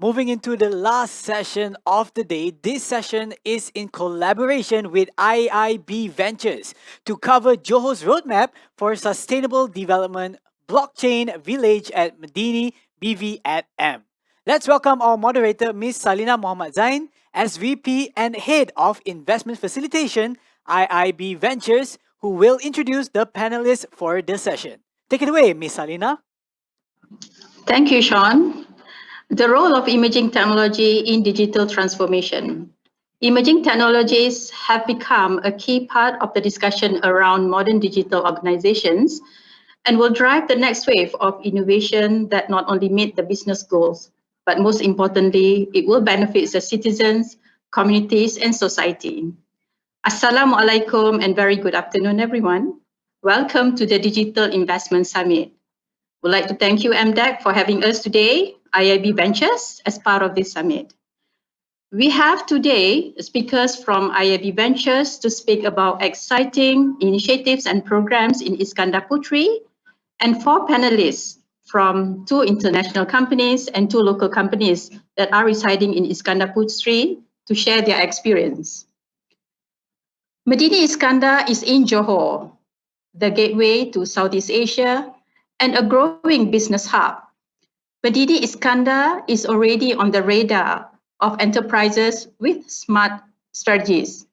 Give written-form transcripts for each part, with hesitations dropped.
Moving into the last session of the day, this session is in collaboration with IIB Ventures to cover Johor's roadmap for sustainable development blockchain village at Medini BVAM. Let's welcome our moderator, Ms. Salina Muhammad Zain, SVP and Head of Investment Facilitation, IIB Ventures, who will introduce the panelists for the session. Take it away, Ms. Salina. Thank you, Sean. The role of emerging technology in digital transformation. Emerging technologies have become a key part of the discussion around modern digital organizations and will drive the next wave of innovation that not only meet the business goals, but most importantly, it will benefit the citizens, communities, and society. Assalamualaikum and very good afternoon, everyone. Welcome to the Digital Investment Summit. We'd like to thank you, MDEC, for having us today, IIB Ventures, as part of this summit. We have today speakers from IIB Ventures to speak about exciting initiatives and programs in Iskandar Puteri, and 4 panelists from 2 international companies and 2 local companies that are residing in Iskandar Puteri to share their experience. Medini Iskandar is in Johor, the gateway to Southeast Asia and a growing business hub. Medini Iskandar is already on the radar of enterprises with smart strategies.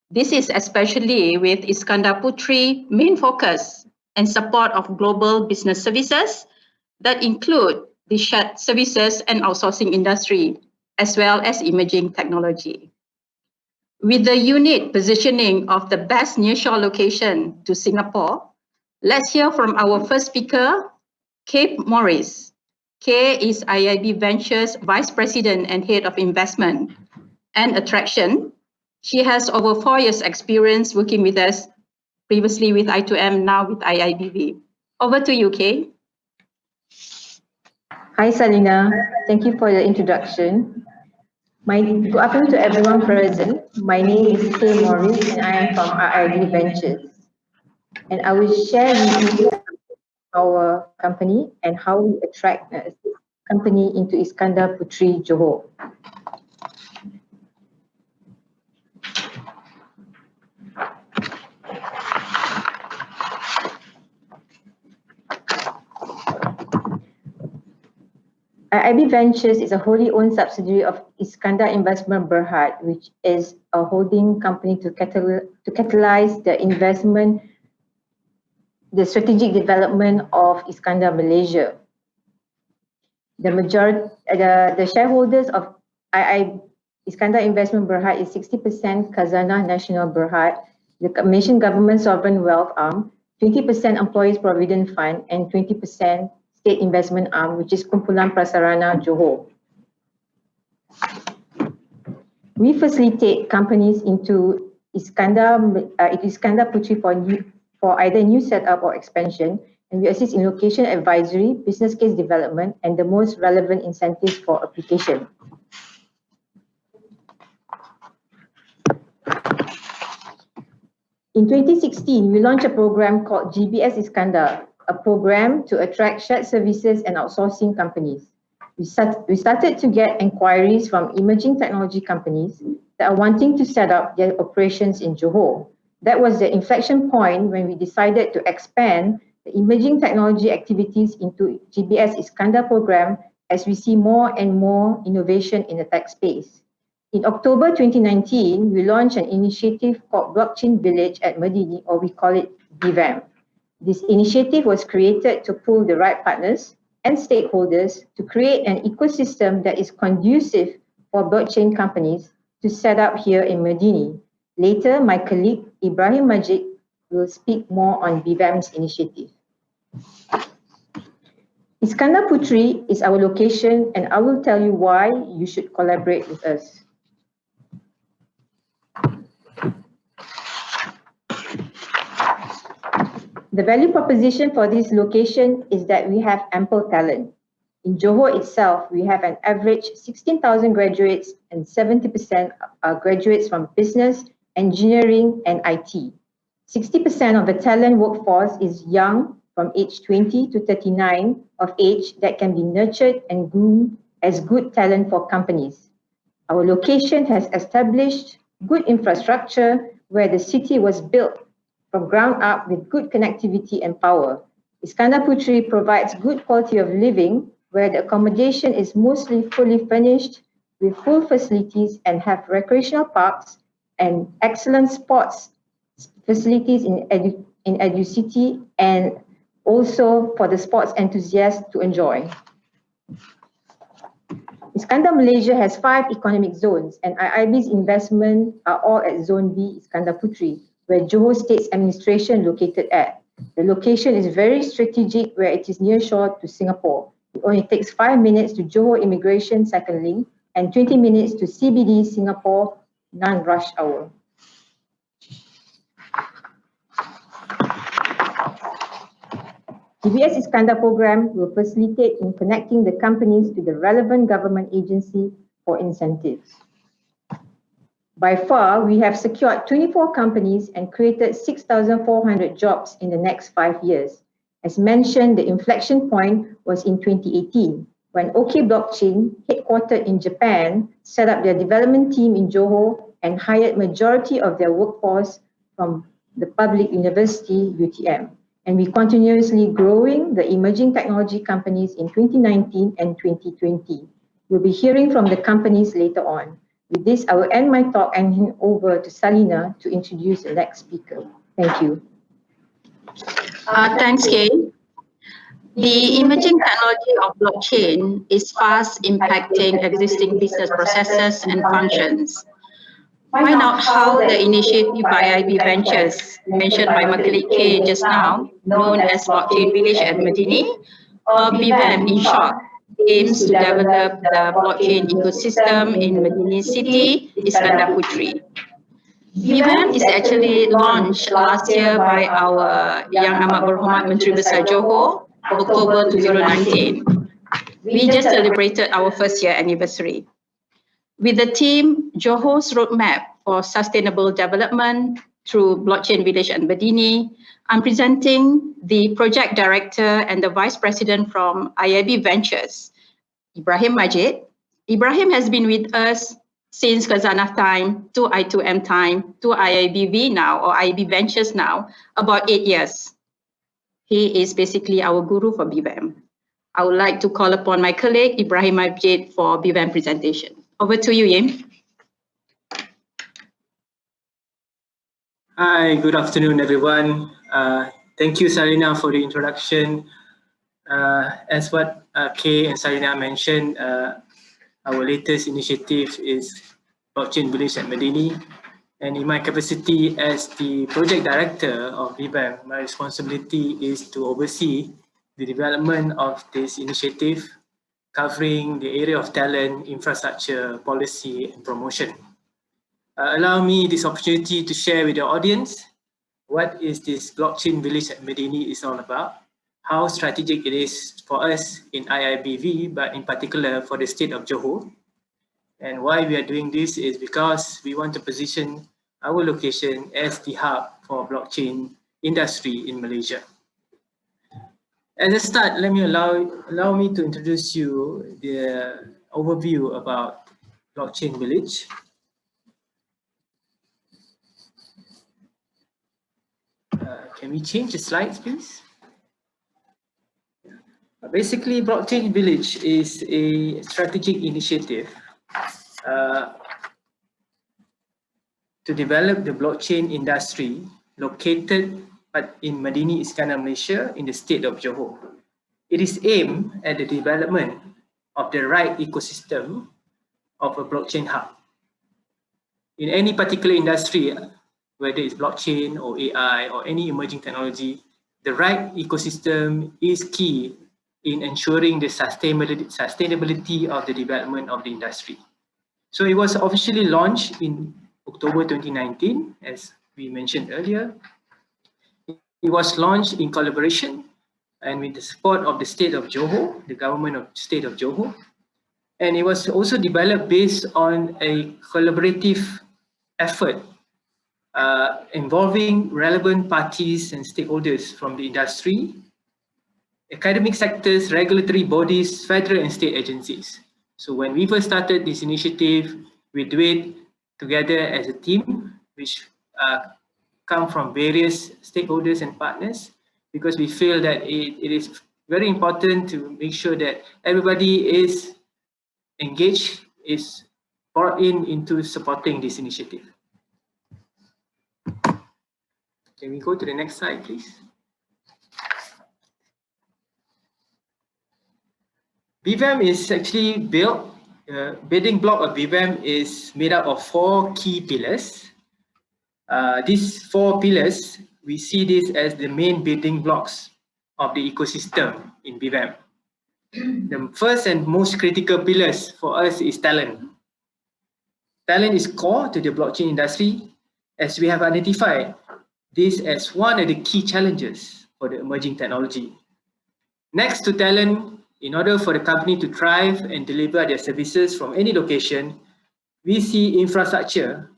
This is especially with Iskandar Puteri main focus and support of global business services that include the shared services and outsourcing industry, as well as emerging technology. With the unique positioning of the best nearshore location to Singapore, let's hear from our first speaker, Kate Morris. Kay is IIB Ventures Vice President and Head of Investment and Attraction. She has over 4 years experience working with us, previously with I2M, now with IIBV. Over to you, Kay. Hi, Salina. Thank you for the introduction. Good afternoon to everyone present. My name is Kay Morris and I am from IIB Ventures. And I will share with you our company and how we attract a company into Iskandar Puteri, Johor. IIB Ventures is a wholly owned subsidiary of Iskandar Investment Berhad, which is a holding company to catalyze the investment, the strategic development of Iskandar, Malaysia. The shareholders of Iskandar Investment Berhad is 60% Khazanah-linked Berhad, the Malaysian government sovereign wealth arm, 20% employees provident fund, and 20% state investment arm, which is Kumpulan Prasarana Johor. We facilitate companies into Iskandar Puteri for either new setup or expansion, and we assist in location advisory, business case development, and the most relevant incentives for application. In 2016, we launched a program called GBS Iskandar, a program to attract shared services and outsourcing companies. We started to get inquiries from emerging technology companies that are wanting to set up their operations in Johor. That was the inflection point when we decided to expand the emerging technology activities into GBS Iskandar program as we see more and more innovation in the tech space. In October 2019, we launched an initiative called Blockchain Village at Medini, or we call it BVAM. This initiative was created to pull the right partners and stakeholders to create an ecosystem that is conducive for blockchain companies to set up here in Medini. Later, my colleague Ibrahim Majid will speak more on BVAM's initiative. Iskandar Puteri is our location, and I will tell you why you should collaborate with us. The value proposition for this location is that we have ample talent. In Johor itself, we have an average 16,000 graduates and 70% are graduates from business, engineering, and IT. 60% of the talent workforce is young, from age 20 to 39 of age, that can be nurtured and groomed as good talent for companies. Our location has established good infrastructure where the city was built from ground up with good connectivity and power. Iskandar Puteri provides good quality of living where the accommodation is mostly fully furnished with full facilities and have recreational parks and excellent sports facilities in EduCity and also for the sports enthusiasts to enjoy. Iskandar Malaysia has 5 economic zones and IIB's investment are all at Zone B, Iskandar Puteri, where Johor State's administration located at. The location is very strategic where it is near shore to Singapore. It only takes 5 minutes to Johor Immigration Second Link and 20 minutes to CBD Singapore non-rush hour. GBS Iskandar program will facilitate in connecting the companies to the relevant government agency for incentives. By far, we have secured 24 companies and created 6,400 jobs in the next 5 years. As mentioned, the inflection point was in 2018 when OK Blockchain, headquartered in Japan, set up their development team in Johor and hired majority of their workforce from the public university UTM. And we continuously growing the emerging technology companies in 2019 and 2020. We'll be hearing from the companies later on. With this, I will end my talk and hand over to Salina to introduce the next speaker. Thank you. Thanks, Kay. The emerging technology of blockchain is fast impacting existing business processes and functions. Find out how the initiative by IIB Ventures, mentioned by my colleague Kay just now, known as Blockchain Village at Medini, or BVAM in short, aims to develop the blockchain ecosystem in Medini City, Iskandar Puteri. BVAM is actually launched last year by our Yang Amat Berhormat Menteri Besar Johor, October 2019. We just celebrated our first year anniversary. With the team Johor's Roadmap for Sustainable Development through Blockchain Village and Medini, I'm presenting the Project Director and the Vice President from IIB Ventures, Ibrahim Majid. Ibrahim has been with us since Khazanah time to I2M time to IIBV now, or IIB Ventures now, about 8 years. He is basically our guru for BVAM. I would like to call upon my colleague, Ibrahim Majid, for BVAM presentation. Over to you, Yim. Hi, good afternoon, everyone. Thank you, Salina, for the introduction. As what Kay and Salina mentioned, our latest initiative is Blockchain Village at Medini. And in my capacity as the project director of BVAM, my responsibility is to oversee the development of this initiative, covering the area of talent, infrastructure, policy, and promotion. Allow me this opportunity to share with the audience what is this Blockchain Village at Medini is all about, how strategic it is for us in IIBV, but in particular for the state of Johor. And why we are doing this is because we want to position our location as the hub for blockchain industry in Malaysia. As a start, let me allow me to introduce you the overview about Blockchain Village. Can we change the slides, please? Basically, Blockchain Village is a strategic initiative to develop the blockchain industry located in Medini, Iskandar, Malaysia, in the state of Johor. It is aimed at the development of the right ecosystem of a blockchain hub. In any particular industry, whether it's blockchain or AI or any emerging technology, the right ecosystem is key in ensuring the sustainability of the development of the industry. So it was officially launched in October 2019, as we mentioned earlier. It was launched in collaboration and with the support of the state of Johor, the government of the state of Johor. And it was also developed based on a collaborative effort involving relevant parties and stakeholders from the industry, academic sectors, regulatory bodies, federal and state agencies. So when we first started this initiative, we do it together as a team, which come from various stakeholders and partners, because we feel that it is very important to make sure that everybody is engaged, is brought in into supporting this initiative. Can we go to the next slide, please? BVAM is actually built, building block of BVAM is made up of 4 key pillars. These 4 pillars, we see this as the main building blocks of the ecosystem in BVAM. The first and most critical pillars for us is talent. Talent is core to the blockchain industry, as we have identified this as one of the key challenges for the emerging technology. Next to talent, in order for the company to thrive and deliver their services from any location, we see infrastructure,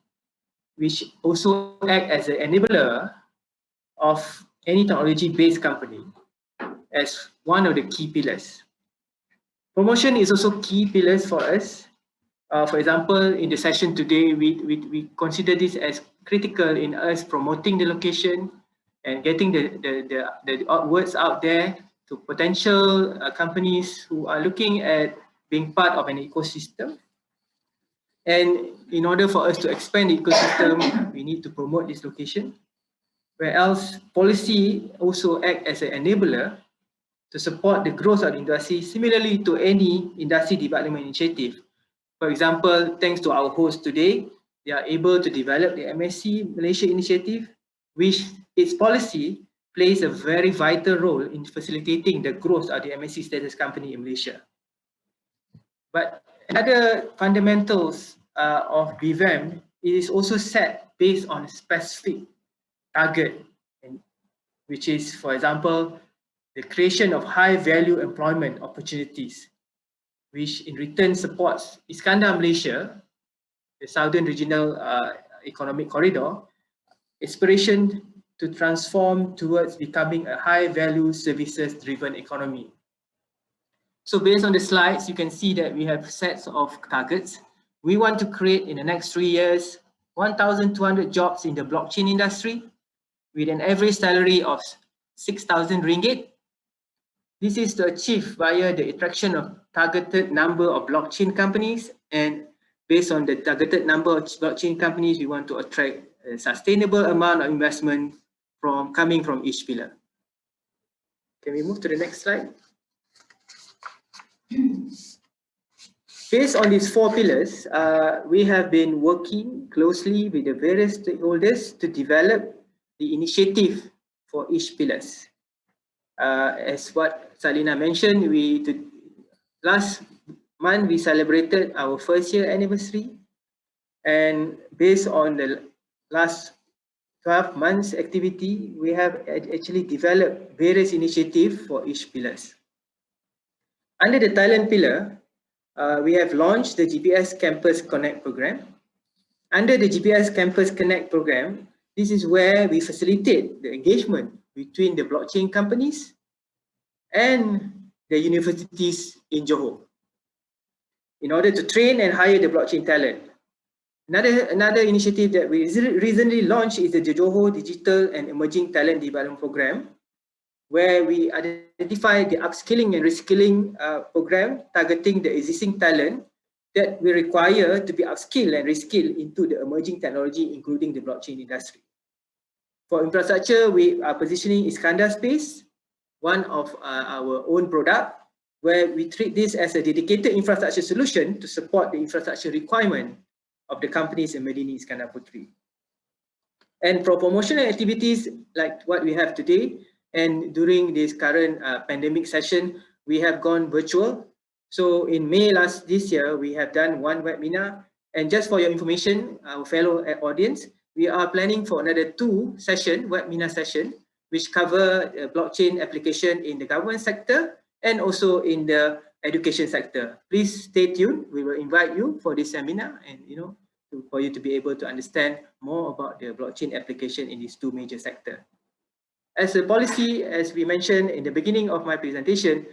which also act as an enabler of any technology-based company, as one of the key pillars. Promotion is also key pillars for us. For example, in the session today, we consider this as critical in us promoting the location and getting the words out there to potential companies who are looking at being part of an ecosystem. And in order for us to expand the ecosystem, we need to promote this location. Where else policy also act as an enabler to support the growth of the industry, similarly to any industry development initiative. For example, thanks to our host today, they are able to develop the MSC Malaysia initiative, which its policy plays a very vital role in facilitating the growth of the MSC status company in Malaysia. But another fundamentals of BVAM is also set based on a specific target, which is, for example, the creation of high value employment opportunities, which in return supports Iskandar Malaysia, the Southern Regional Economic Corridor, aspiration to transform towards becoming a high value services driven economy. So based on the slides, you can see that we have sets of targets. We want to create in the next 3 years, 1,200 jobs in the blockchain industry with an average salary of 6,000 ringgit. This is to achieve via the attraction of targeted number of blockchain companies, and based on the targeted number of blockchain companies, we want to attract a sustainable amount of investment coming from each pillar. Can we move to the next slide? Based on these 4 pillars, we have been working closely with the various stakeholders to develop the initiative for each pillars. As what Salina mentioned, last month we celebrated our 1st year anniversary, and based on the last 12 months activity, we have actually developed various initiatives for each pillars. Under the talent pillar, we have launched the GPS Campus Connect program. Under the GPS Campus Connect program, this is where we facilitate the engagement between the blockchain companies and the universities in Johor in order to train and hire the blockchain talent. Another initiative that we recently launched is the Johor Digital and Emerging Talent Development Program, where we identify the upskilling and reskilling program targeting the existing talent that we require to be upskilled and reskilled into the emerging technology, including the blockchain industry. For infrastructure, we are positioning Iskandar Space, one of our own product, where we treat this as a dedicated infrastructure solution to support the infrastructure requirement of the companies in Medini Iskandar Puteri. And for promotional activities like what we have today, and during this current pandemic session, we have gone virtual. So in May this year, we have done one webinar. And just for your information, our fellow audience, we are planning for another 2 webinar session, which cover blockchain application in the government sector and also in the education sector. Please stay tuned. We will invite you for this seminar, and for you to be able to understand more about the blockchain application in these 2 major sectors. As a policy, as we mentioned in the beginning of my presentation,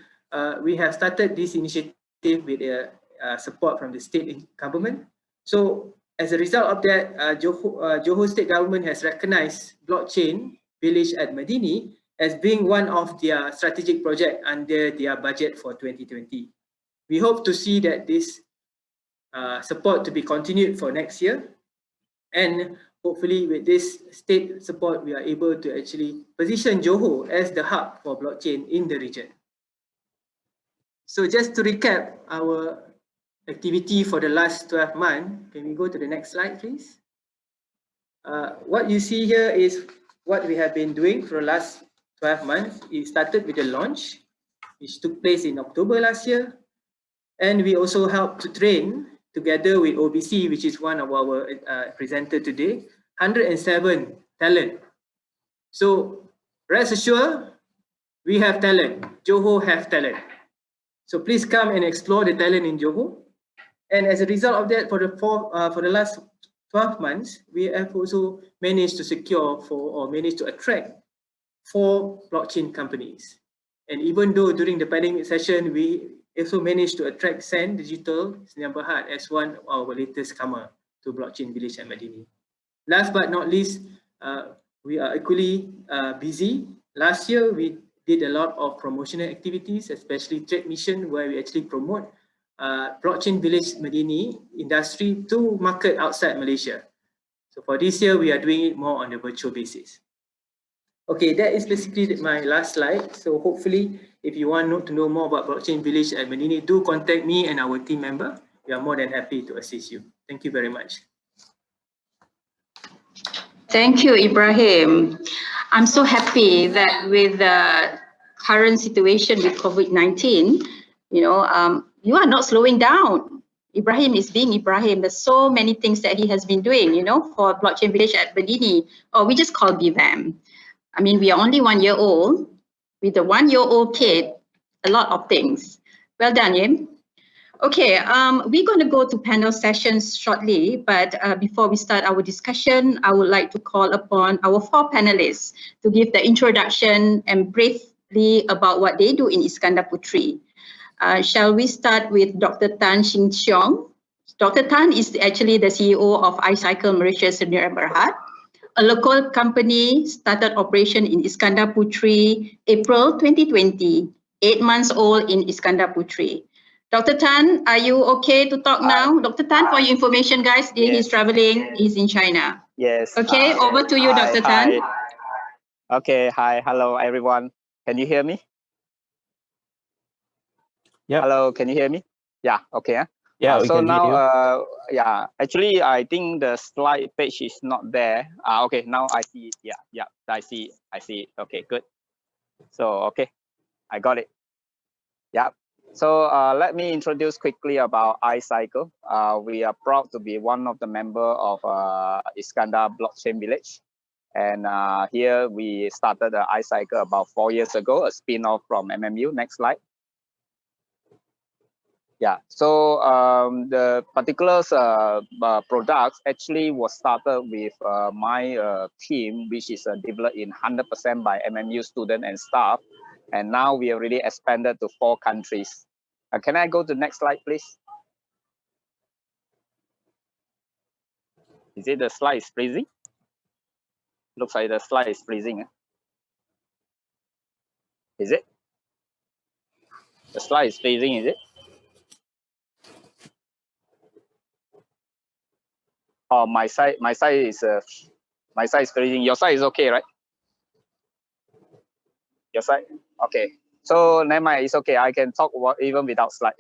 we have started this initiative with support from the state government. So as a result of that, Johor state government has recognized blockchain village at Medini as being one of their strategic project under their budget for 2020. We hope to see that this support to be continued for next year, and hopefully with this state support, we are able to actually position Johor as the hub for blockchain in the region. So just to recap our activity for the last 12 months, can we go to the next slide, please? What you see here is what we have been doing for the last 12 months. It started with the launch, which took place in October last year. And we also helped to train together with OBC, which is one of our presenter today, 107 talent. So rest assured, we have talent. Johor have talent. So please come and explore the talent in Johor. And as a result of that, for the last 12 months, we have also managed to secure managed to attract 4 blockchain companies. And even though during the pandemic session, we also managed to attract Sen Digital Iskandar Berhad as one of our latest comer to blockchain village at Medini. Last but not least, we are equally busy. Last year, we did a lot of promotional activities, especially trade mission, where we actually promote blockchain village Medini industry to market outside Malaysia. So for this year, we are doing it more on a virtual basis. Okay, that is basically my last slide. So hopefully, if you want to know more about blockchain village at Medini, do contact me and our team member. We are more than happy to assist you. Thank you very much. Thank you, Ibrahim. I'm so happy that with the current situation with COVID-19, you are not slowing down. Ibrahim is being Ibrahim. There's so many things that he has been doing, for blockchain village at Medini, or we just call BVAM. I mean, we are only 1 year old. With a 1-year-old kid, a lot of things. Well done, Yim. Okay, we're going to go to panel sessions shortly, but before we start our discussion, I would like to call upon our 4 panelists to give the introduction and briefly about what they do in Iskandar Puteri. Shall we start with Dr. Tan Shing Cheong? Dr. Tan is actually the CEO of iCycle Malaysia Iskandar Berhad, a local company started operation in Iskandar Puteri April 2020, 8 months old in Iskandar Puteri. Dr. Tan, are you okay to talk now? Dr. Tan, for your information, guys, he's traveling, he's in China. Yes. Okay, over to you, Dr. Tan. Okay, hi, hello everyone. Can you hear me? Yeah. Hello, can you hear me? Yeah, okay. Yeah, so now, you. actually, I think the slide page is not there. Okay, now I see it. Yeah, I see it. Okay, good. So, okay, I got it. Yeah. So let me introduce quickly about iCycle. We are proud to be one of the members of Iskandar Blockchain Village. And here we started iCycle about 4 years ago, a spin-off from MMU. Next slide. Yeah, so the particulars products actually was started with my team, which is developed in 100% by MMU student and staff. And now we have really expanded to 4 countries. Can I go to the next slide, please? Is it the slide is freezing? Looks like the slide is freezing. Is it? The slide is freezing, is it? Oh, my side is freezing. Your side is okay, right? Your side? Okay. So never mind, it's okay. I can talk even without slide.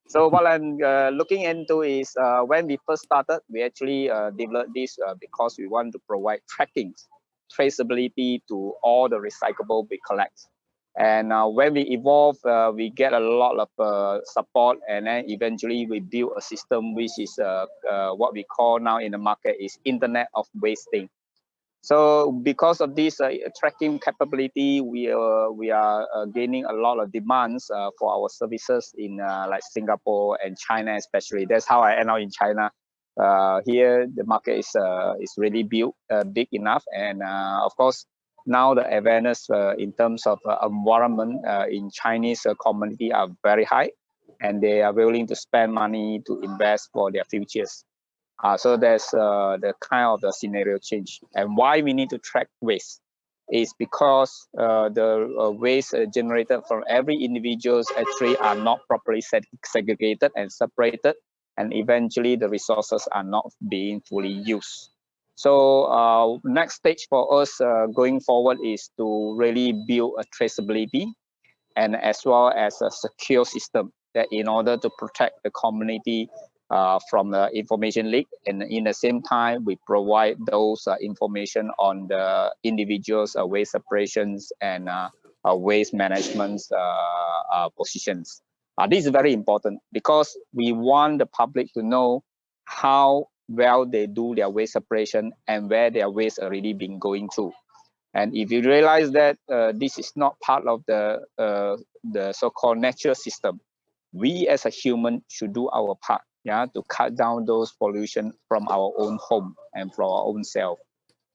So what I'm looking into is when we first started, we actually developed this because we want to provide tracking, traceability to all the recyclable we collect. And when we evolve, we get a lot of support, and then eventually we build a system which is what we call now in the market is Internet of Wasting. So because of this tracking capability, we are gaining a lot of demands for our services in like Singapore and China especially. That's how I end up in China. Here the market is really built big enough, and of course now the awareness in terms of environment in Chinese community are very high. and they are willing to spend money to invest for their futures. So there's the kind of the scenario change. And why we need to track waste is because the waste generated from every individuals actually are not properly segregated and separated, and eventually the resources are not being fully used. So next stage for us going forward is to really build a traceability and as well as a secure system that in order to protect the community from the information leak, and in the same time we provide those information on the individuals waste separations and waste management positions. This is very important because we want the public to know how well they do their waste separation and where their waste are really been going to. And if you realize that this is not part of the so-called natural system, we as a human should do our part, yeah, to cut down those pollution from our own home and from our own self.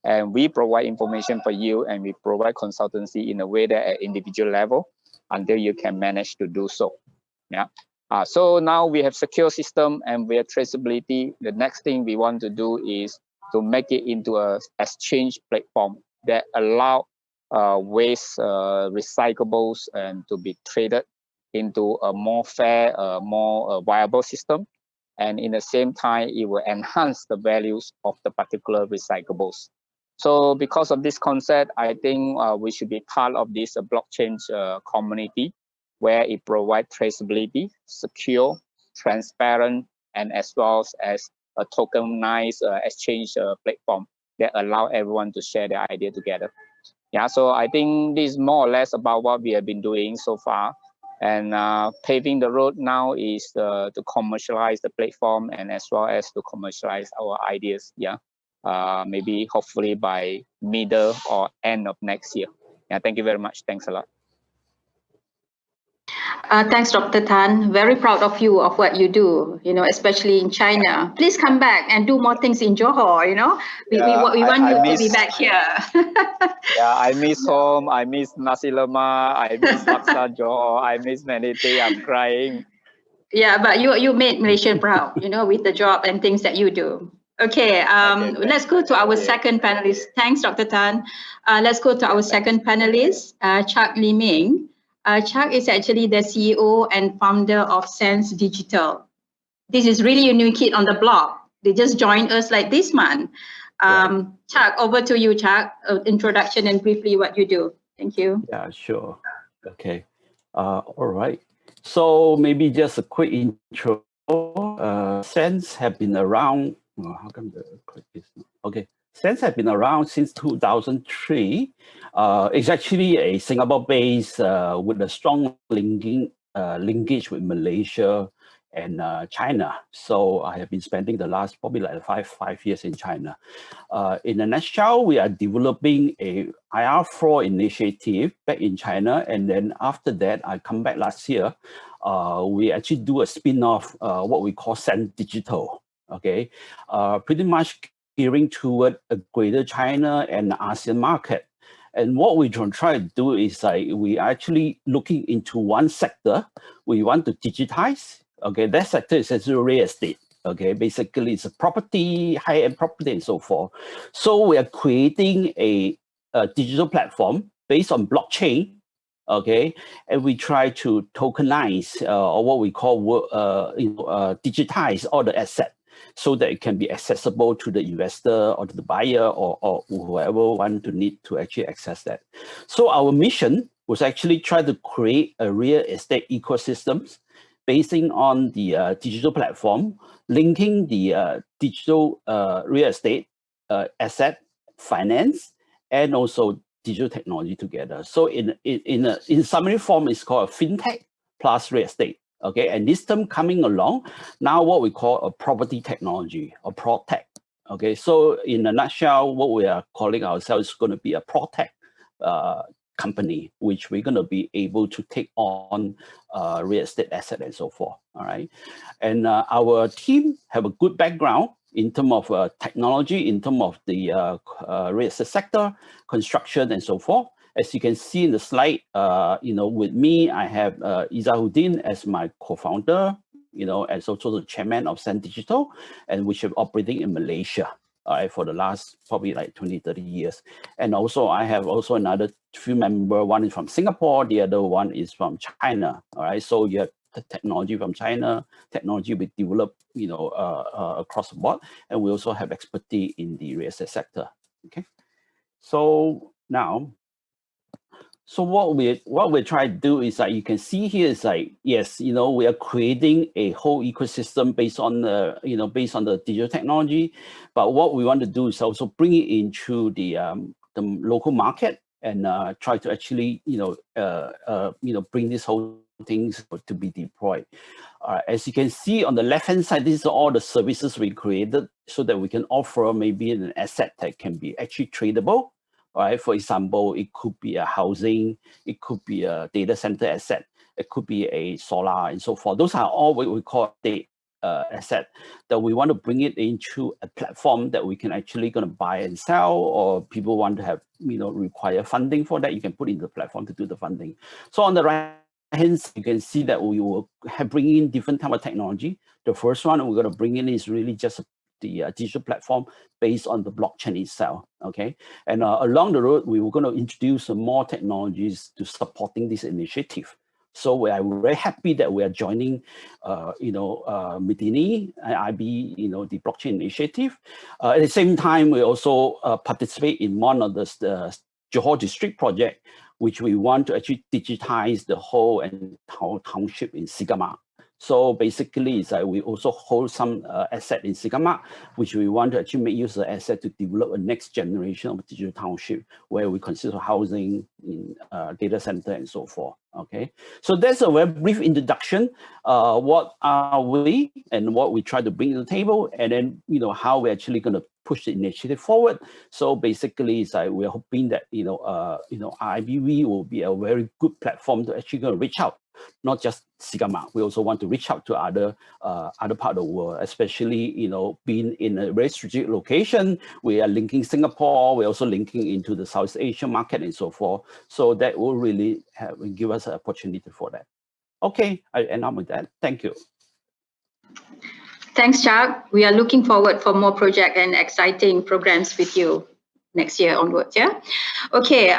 And we provide information for you, and we provide consultancy in a way that at individual level until you can manage to do so. Yeah. So now we have secure system and we have traceability. The next thing we want to do is to make it into a exchange platform that allow waste recyclables and to be traded into a more fair, more viable system. And in the same time, it will enhance the values of the particular recyclables. So because of this concept, I think we should be part of this blockchain community where it provides traceability, secure, transparent, and as well as a tokenized exchange platform that allow everyone to share their idea together. Yeah, so I think this is more or less about what we have been doing so far. And paving the road now is to commercialize the platform and as well as to commercialize our ideas. Yeah, maybe hopefully by middle or end of next year. Yeah, thank you very much. Thanks a lot. Thanks, Dr. Tan. Very proud of you of what you do, especially in China. Please come back and do more things in Johor, We want you to be back here. Yeah, I miss home. I miss nasi lemak. I miss laksa Johor. I miss many things. I'm crying. Yeah, but you made Malaysia proud, with the job and things that you do. Okay, let's go to our second panelist. Thanks, Dr. Tan. Let's go to our second panelist, Chuck Lee Ming. Chuck is actually the CEO and founder of Sense Digital. This is really a new kid on the block. They just joined us like this month. Right. Chuck, over to you, Chuck. Introduction and briefly what you do. Thank you. Yeah, sure. Okay. All right. So maybe just a quick intro. Sense have been around. How come the click is not? Okay. Sense have been around since 2003. It's actually a Singapore-based with a strong linkage with Malaysia and China. So I have been spending the last probably like five years in China. In a nutshell, we are developing a IR fraud initiative back in China, and then after that, I come back last year. We actually do a spin-off, what we call Sense Digital. Okay, pretty much gearing toward a greater China and ASEAN market. And what we try to do is we are actually looking into one sector. We want to digitize. Okay, that sector is actually real estate. Okay, basically it's a property, high-end property and so forth. So we are creating a digital platform based on blockchain. Okay, and we try to tokenize or what we call digitize all the asset so that it can be accessible to the investor or to the buyer or whoever want to need to actually access that. So our mission was actually try to create a real estate ecosystem basing on the digital platform, linking the digital real estate asset, finance, and also digital technology together. So in summary form, it's called a fintech plus real estate. Okay, and this term coming along now, what we call a property technology or protech. Okay, so in a nutshell, what we are calling ourselves is going to be a protech company, which we're going to be able to take on real estate asset and so forth. All right, and our team have a good background in terms of technology, in terms of the real estate sector, construction, and so forth. As you can see in the slide, with me, I have Izahuddin as my co-founder, as also the chairman of Sen Digital, and which is operating in Malaysia, for the last probably like 20, 30 years. And also I have also another few members. One is from Singapore, the other one is from China. All right, so you have the technology from China, technology we develop, across the board, and we also have expertise in the real estate sector. Okay, so now. So what we're trying to do is, like, you can see here is like, yes, we are creating a whole ecosystem based on the digital technology, but what we want to do is also bring it into the local market and try to actually bring this whole things to be deployed. As you can see on the left hand side, these are all the services we created so that we can offer maybe an asset that can be actually tradable. Right? For example, it could be a housing, it could be a data center asset, it could be a solar and so forth. Those are all what we call the asset that we want to bring it into a platform that we can actually going to buy and sell, or people want to have, require funding for that, you can put in the platform to do the funding. So on the right hand, you can see that we will have bring in different type of technology. The first one we're going to bring in is really just the digital platform based on the blockchain itself, okay? And along the road, we were going to introduce more technologies to supporting this initiative. So we are very happy that we are joining, Medini, IIB, the blockchain initiative. At the same time, we also participate in one of the Johor district project, which we want to actually digitize the whole township in Sigama. So basically, it's like we also hold some asset in Sigama, which we want to actually make use of the asset to develop a next generation of digital township, where we consider housing, in data center, and so forth. Okay, so that's a very brief introduction. What are we and what we try to bring to the table, and then how we're actually going to push the initiative forward. So basically, it's like we're hoping that IIBV will be a very good platform to actually go reach out. Not just Sigama, we also want to reach out to other part of the world, especially being in a very strategic location. We are linking Singapore. We're also linking into the South Asian market and so forth. So that will really give us an opportunity for that. Okay, I end up with that. Thank you. Thanks, Chuck. We are looking forward for more project and exciting programs with you next year onwards, yeah? Okay,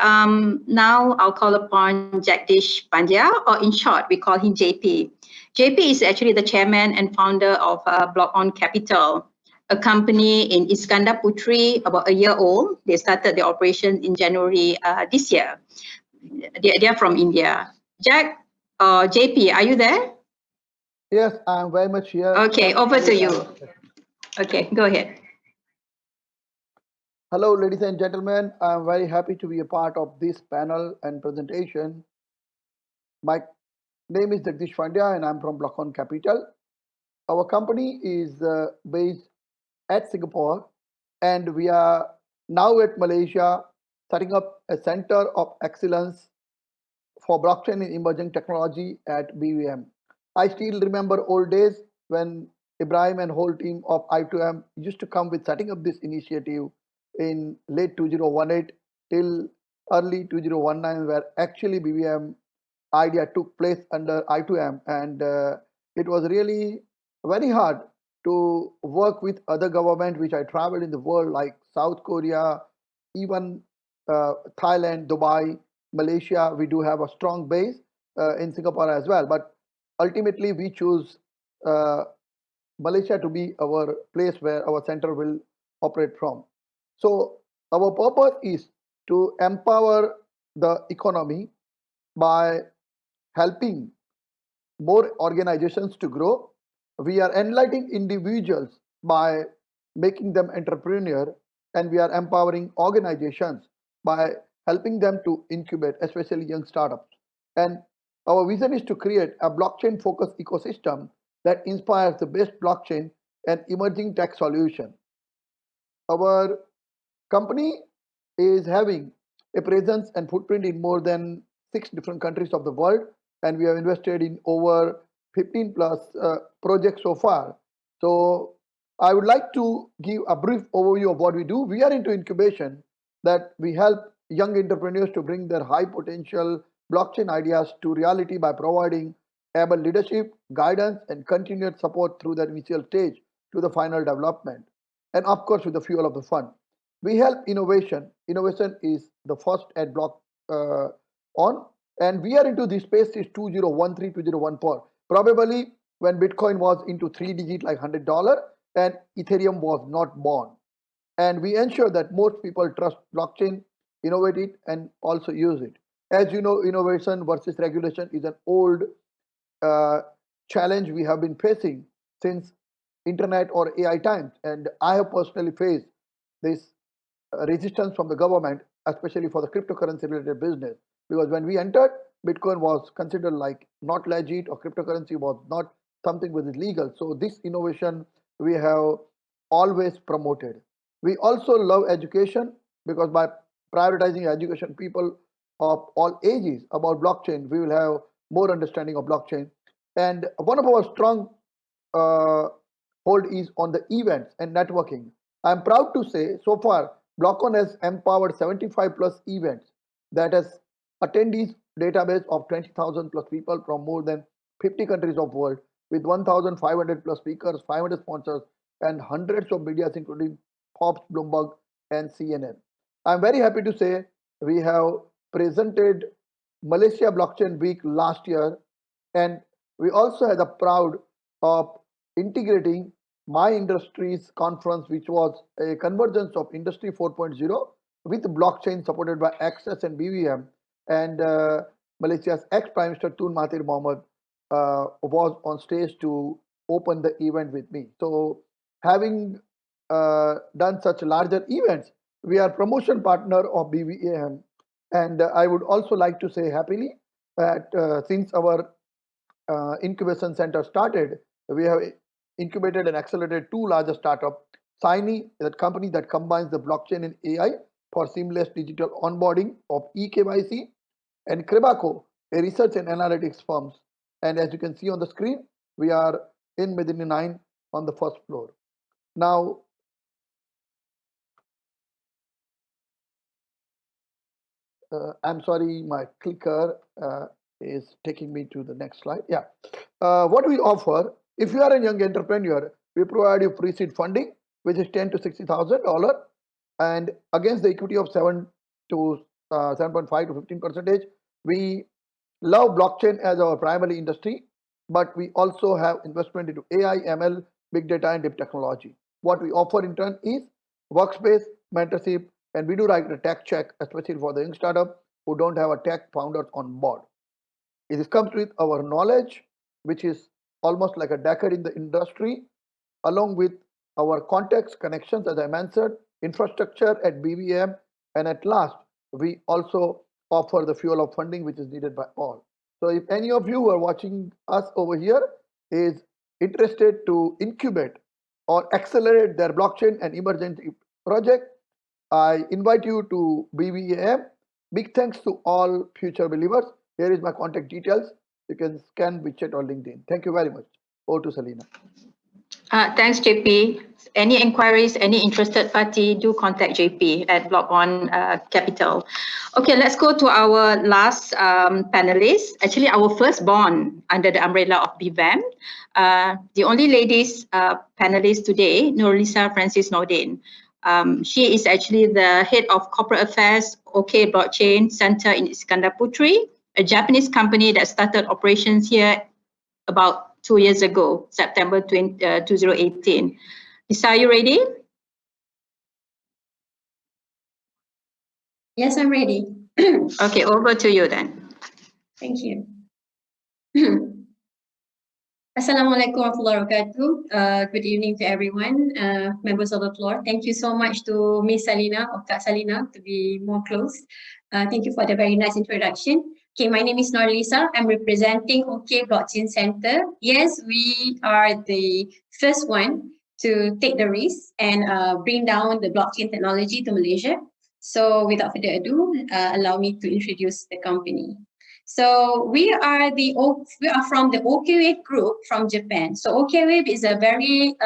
now I'll call upon Jagdish Pandya, or in short, we call him JP. JP is actually the chairman and founder of Block On Capital, a company in Iskandar Puteri, about a year old. They started the operation in January this year. They are from India. JP, are you there? Yes, I'm very much here. Okay, over to you. Okay, go ahead. Hello, ladies and gentlemen. I'm very happy to be a part of this panel and presentation. My name is Jagdish Pandya and I'm from Block On Capital. Our company is based at Singapore, and we are now at Malaysia, setting up a center of excellence for blockchain and emerging technology at BVAM. I still remember old days when Ibrahim and whole team of I2M used to come with setting up this initiative in late 2018 till early 2019, where actually BVM idea took place under I2M, and it was really very hard to work with other governments which I traveled in the world, like South Korea, even Thailand, Dubai, Malaysia. We do have a strong base in Singapore as well, but ultimately we choose Malaysia to be our place where our center will operate from. So our purpose is to empower the economy by helping more organizations to grow. We are enlightening individuals by making them entrepreneur, and we are empowering organizations by helping them to incubate, especially young startups. And our vision is to create a blockchain focused ecosystem that inspires the best blockchain and emerging tech solution. Our company is having a presence and footprint in more than 6 different countries of the world, and we have invested in over 15 plus projects so far. So I would like to give a brief overview of what we do. We are into incubation, that we help young entrepreneurs to bring their high potential blockchain ideas to reality by providing able leadership, guidance, and continued support through the initial stage to the final development. And of course, with the fuel of the fund. We help innovation. Innovation is the first at block on, and we are into this space is 2013, 2014. Probably when Bitcoin was into 3 digit like $100 and Ethereum was not born. And we ensure that most people trust blockchain, innovate it, and also use it. As you know, innovation versus regulation is an old uh, challenge we have been facing since internet or AI times. And I have personally faced this resistance from the government, especially for the cryptocurrency related business. Because when we entered, Bitcoin was considered like not legit, or cryptocurrency was not something which is legal. So this innovation we have always promoted. We also love education, because by prioritizing education people of all ages about blockchain, we will have more understanding of blockchain. And one of our strong uh, hold is on the events and networking. I'm proud to say so far Blockon has empowered 75 plus events that has attendees database of 20,000 plus people from more than 50 countries of world, with 1,500 plus speakers, 500 sponsors, and hundreds of medias including Forbes, Bloomberg, and CNN. I'm very happy to say we have presented Malaysia Blockchain Week last year, and we also had the proud of integrating my industry's conference, which was a convergence of industry 4.0 with blockchain supported by Access and BVAM. And Malaysia's ex-Prime Minister Tun Mahathir Mohamad was on stage to open the event with me. So having done such larger events, we are promotion partner of BVAM. And I would also like to say happily that since our incubation center started, we have incubated and accelerated two larger startups. Siny, that company that combines the blockchain and AI for seamless digital onboarding of eKYC, and Krebaco, a research and analytics firms. And as you can see on the screen, we are in Medini 9 on the first floor. Now, I'm sorry, my clicker is taking me to the next slide. Yeah. What we offer, if you are a young entrepreneur, we provide you pre-seed funding, which is $10,000 to $60,000, and against the equity of 7 to 7.5 to 15%. We love blockchain as our primary industry, but we also have investment into AI, ML, big data, and deep technology. What we offer in turn is workspace, mentorship, and we do write a tech check, especially for the young startup who don't have a tech founders on board. It comes with our knowledge, which is almost like a decade in the industry, along with our contacts, connections, as I mentioned, infrastructure at BVM, and at last, we also offer the fuel of funding which is needed by all. So if any of you who are watching us over here is interested to incubate or accelerate their blockchain and emergency project, I invite you to BVAM. Big thanks to all future believers. Here is my contact details. You can scan WeChat or LinkedIn. Thank you very much. Over to Selina. Thanks, JP. Any inquiries, any interested party, do contact JP at Block On Capital. Okay, let's go to our last panelist. Actually, our firstborn under the umbrella of BVAM. The only ladies panelist today, Nurlisa Francis Nordin. She is actually the head of corporate affairs, OK Blockchain Center in Iskandar Puteri, a Japanese company that started operations here about 2 years ago, September 2018. Lisa, are you ready? Yes, I'm ready. Okay, over to you then. Thank you. Assalamualaikum warahmatullahi wabarakatuh. Good evening to everyone, members of the floor. Thank you so much to Miss Salina, or Kak Salina, to be more close. Thank you for the very nice introduction. Okay, my name is Norlisa. I'm representing OK Blockchain Center. Yes, we are the first one to take the risk and bring down the blockchain technology to Malaysia. So without further ado, allow me to introduce the company. So we are from the OKWave group from Japan. So OKWave is a very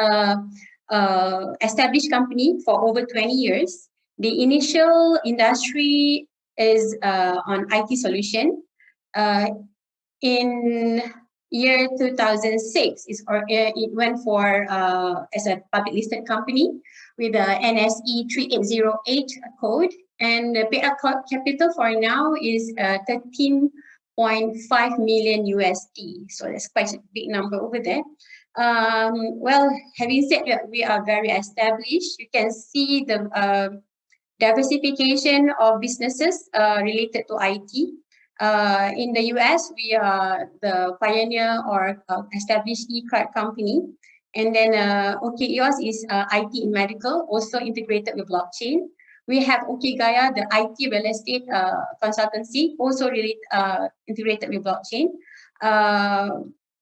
established company for over 20 years. The initial industry is on IT solution. In year 2006, it went for as a public listed company with a NSE 3808 code, and the paid up capital for now is 13.5 million USD. So that's quite a big number over there. Well, having said that, we are very established. You can see the diversification of businesses related to IT. In the US, we are the pioneer or established e-card company. And then OKEOS is IT in medical, also integrated with blockchain. We have Gaya, the IT real estate consultancy, also integrated with blockchain.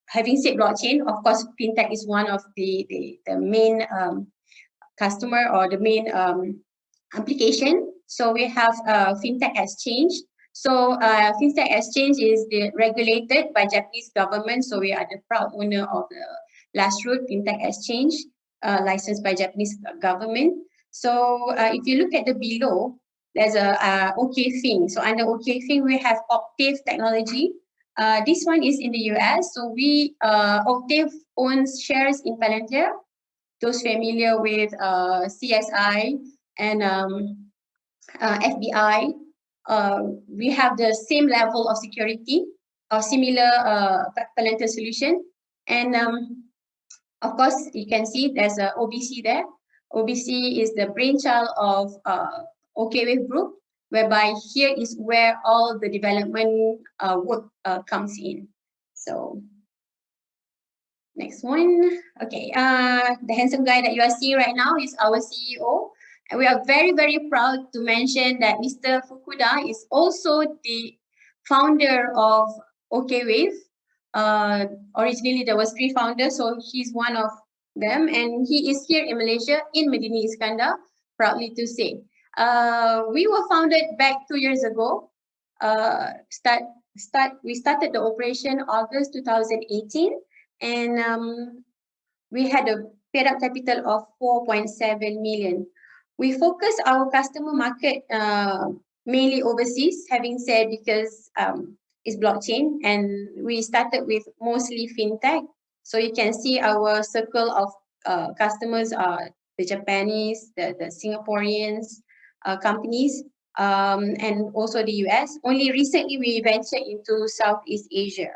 Having said blockchain, of course, fintech is one of the main customer or the main application. So we have fintech exchange. So fintech exchange is regulated by Japanese government. So we are the proud owner of the Lashroot Fintech Exchange, licensed by Japanese government. So if you look at the below, there's a OKFin. So under OKFin, we have Octave Technology. This one is in the US. So Octave owns shares in Palantir. Those familiar with CSI and FBI, we have the same level of security or similar Palantir solution. And of course, you can see there's a OBC there. OBC is the brainchild of OKWave Group, whereby here is where all the development work comes in. So next one. Okay, the handsome guy that you are seeing right now is our CEO. And we are very, very proud to mention that Mr. Fukuda is also the founder of OKWave. Originally, there was 3 founders, so he's one of them. And he is here in Malaysia, in Medini Iskandar, proudly to say. We were founded back 2 years ago. We started the operation August 2018. And we had a paid up capital of 4.7 million. We focus our customer market mainly overseas, having said, because it's blockchain, and we started with mostly fintech. So you can see our circle of customers are the Japanese, the Singaporeans companies, and also the US. Only recently we ventured into Southeast Asia.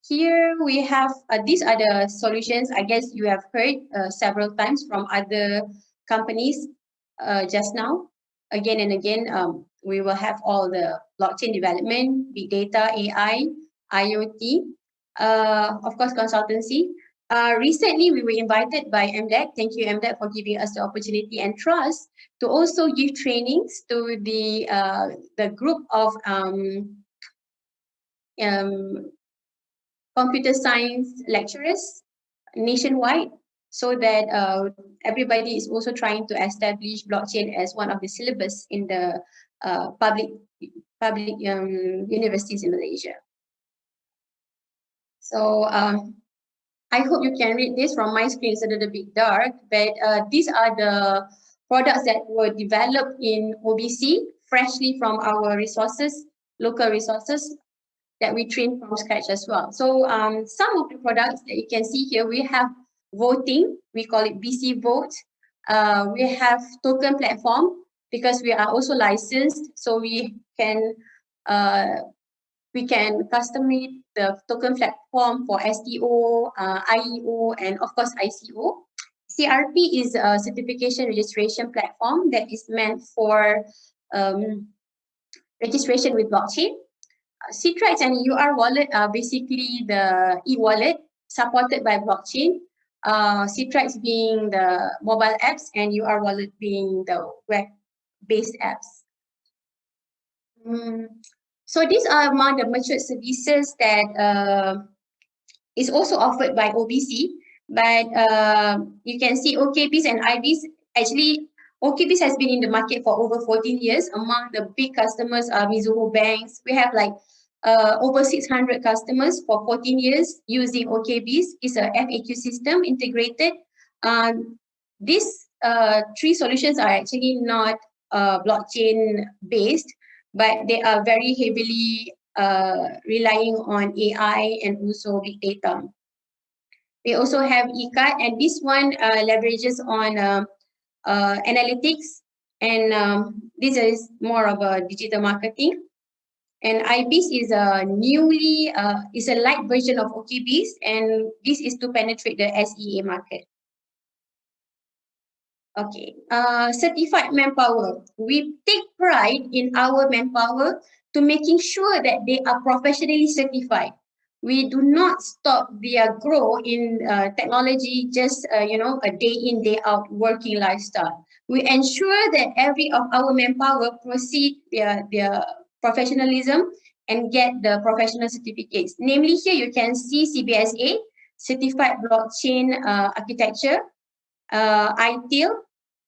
Here we have, these are the solutions. I guess you have heard several times from other companies just now. Again and again, we will have all the blockchain development, big data, AI, IoT, of course, consultancy. Recently, we were invited by MDEC. Thank you, MDEC, for giving us the opportunity and trust to also give trainings to the group of computer science lecturers nationwide, so that everybody is also trying to establish blockchain as one of the syllabus in the public universities in Malaysia. So I hope you can read this. From my screen, it's a little bit dark, but these are the products that were developed in OBC, freshly from our resources, local resources, that we train from scratch as well. So some of the products that you can see here, we have voting, we call it BC Vote. We have token platform, because we are also licensed, so we can customize the token platform for STO, IEO, and of course ICO. CRP is a certification registration platform that is meant for registration with blockchain. Citrix and UR Wallet are basically the e-wallet supported by blockchain. Citrix being the mobile apps and UR Wallet being the web-based apps. So these are among the matured services that is also offered by OBC. But you can see OKBs and IBs. Actually, OKBs has been in the market for over 14 years. Among the big customers are Mizuho banks. We have like over 600 customers for 14 years using OKBs. It's a FAQ system integrated. These 3 solutions are actually not blockchain based, but they are very heavily relying on AI and also big data. We also have ECAT, and this one leverages on analytics, and this is more of a digital marketing. And IBIS is a is a light version of OKBIS, and this is to penetrate the SEA market. Okay, certified manpower. We take pride in our manpower to making sure that they are professionally certified. We do not stop their growth in technology just a day in, day out working lifestyle. We ensure that every of our manpower proceed their professionalism and get the professional certificates. Namely, here you can see CBSA, Certified Blockchain Architecture, ITIL.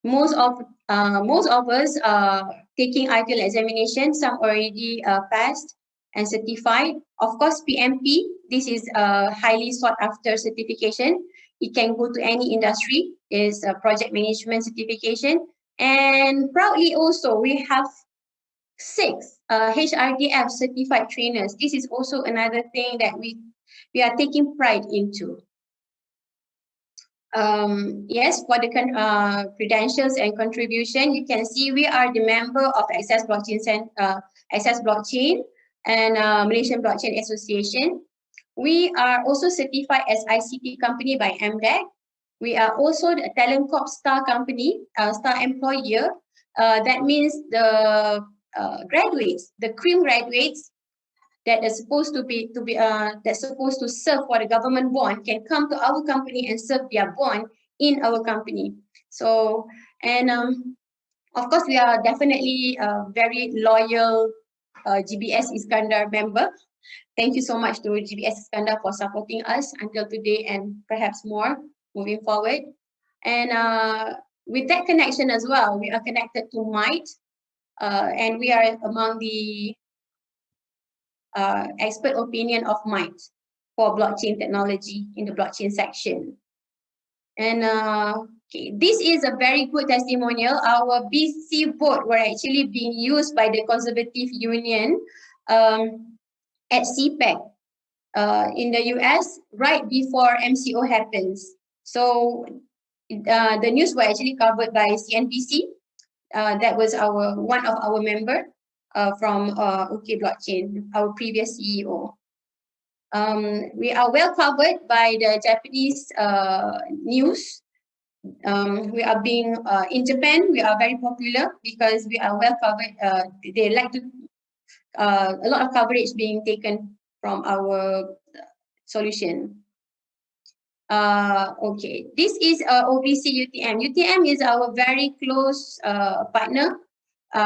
Most of us are taking ITIL examination. Some already passed and certified. Of course, PMP. This is a highly sought after certification. It can go to any industry. Is a project management certification. And proudly also we have 6 HRDF certified trainers. This is also another thing that we are taking pride into. Yes, for the credentials and contribution, you can see we are the member of the Access Blockchain and Malaysian Blockchain Association. We are also certified as ICT company by MDEC. We are also the Talent Corp Star company, Star employer. That means the graduates, the cream graduates that are supposed to serve for the government bond can come to our company and serve their bond in our company. So, and of course, we are definitely a very loyal GBS Iskandar member. Thank you so much to GBS Iskandar for supporting us until today and perhaps more moving forward. And with that connection as well, we are connected to MITE, and we are among the expert opinion of MITE for blockchain technology in the blockchain section. And okay, this is a very good testimonial. Our BC vote were actually being used by the Conservative Union at CPEC in the US right before MCO happens. So the news were actually covered by CNBC. That was one of our member from OK Blockchain, our previous CEO. We are well covered by the Japanese news. We are being in Japan. We are very popular because we are well covered. They like to a lot of coverage being taken from our solution. Okay, this is OBC UTM. UTM is our very close partner,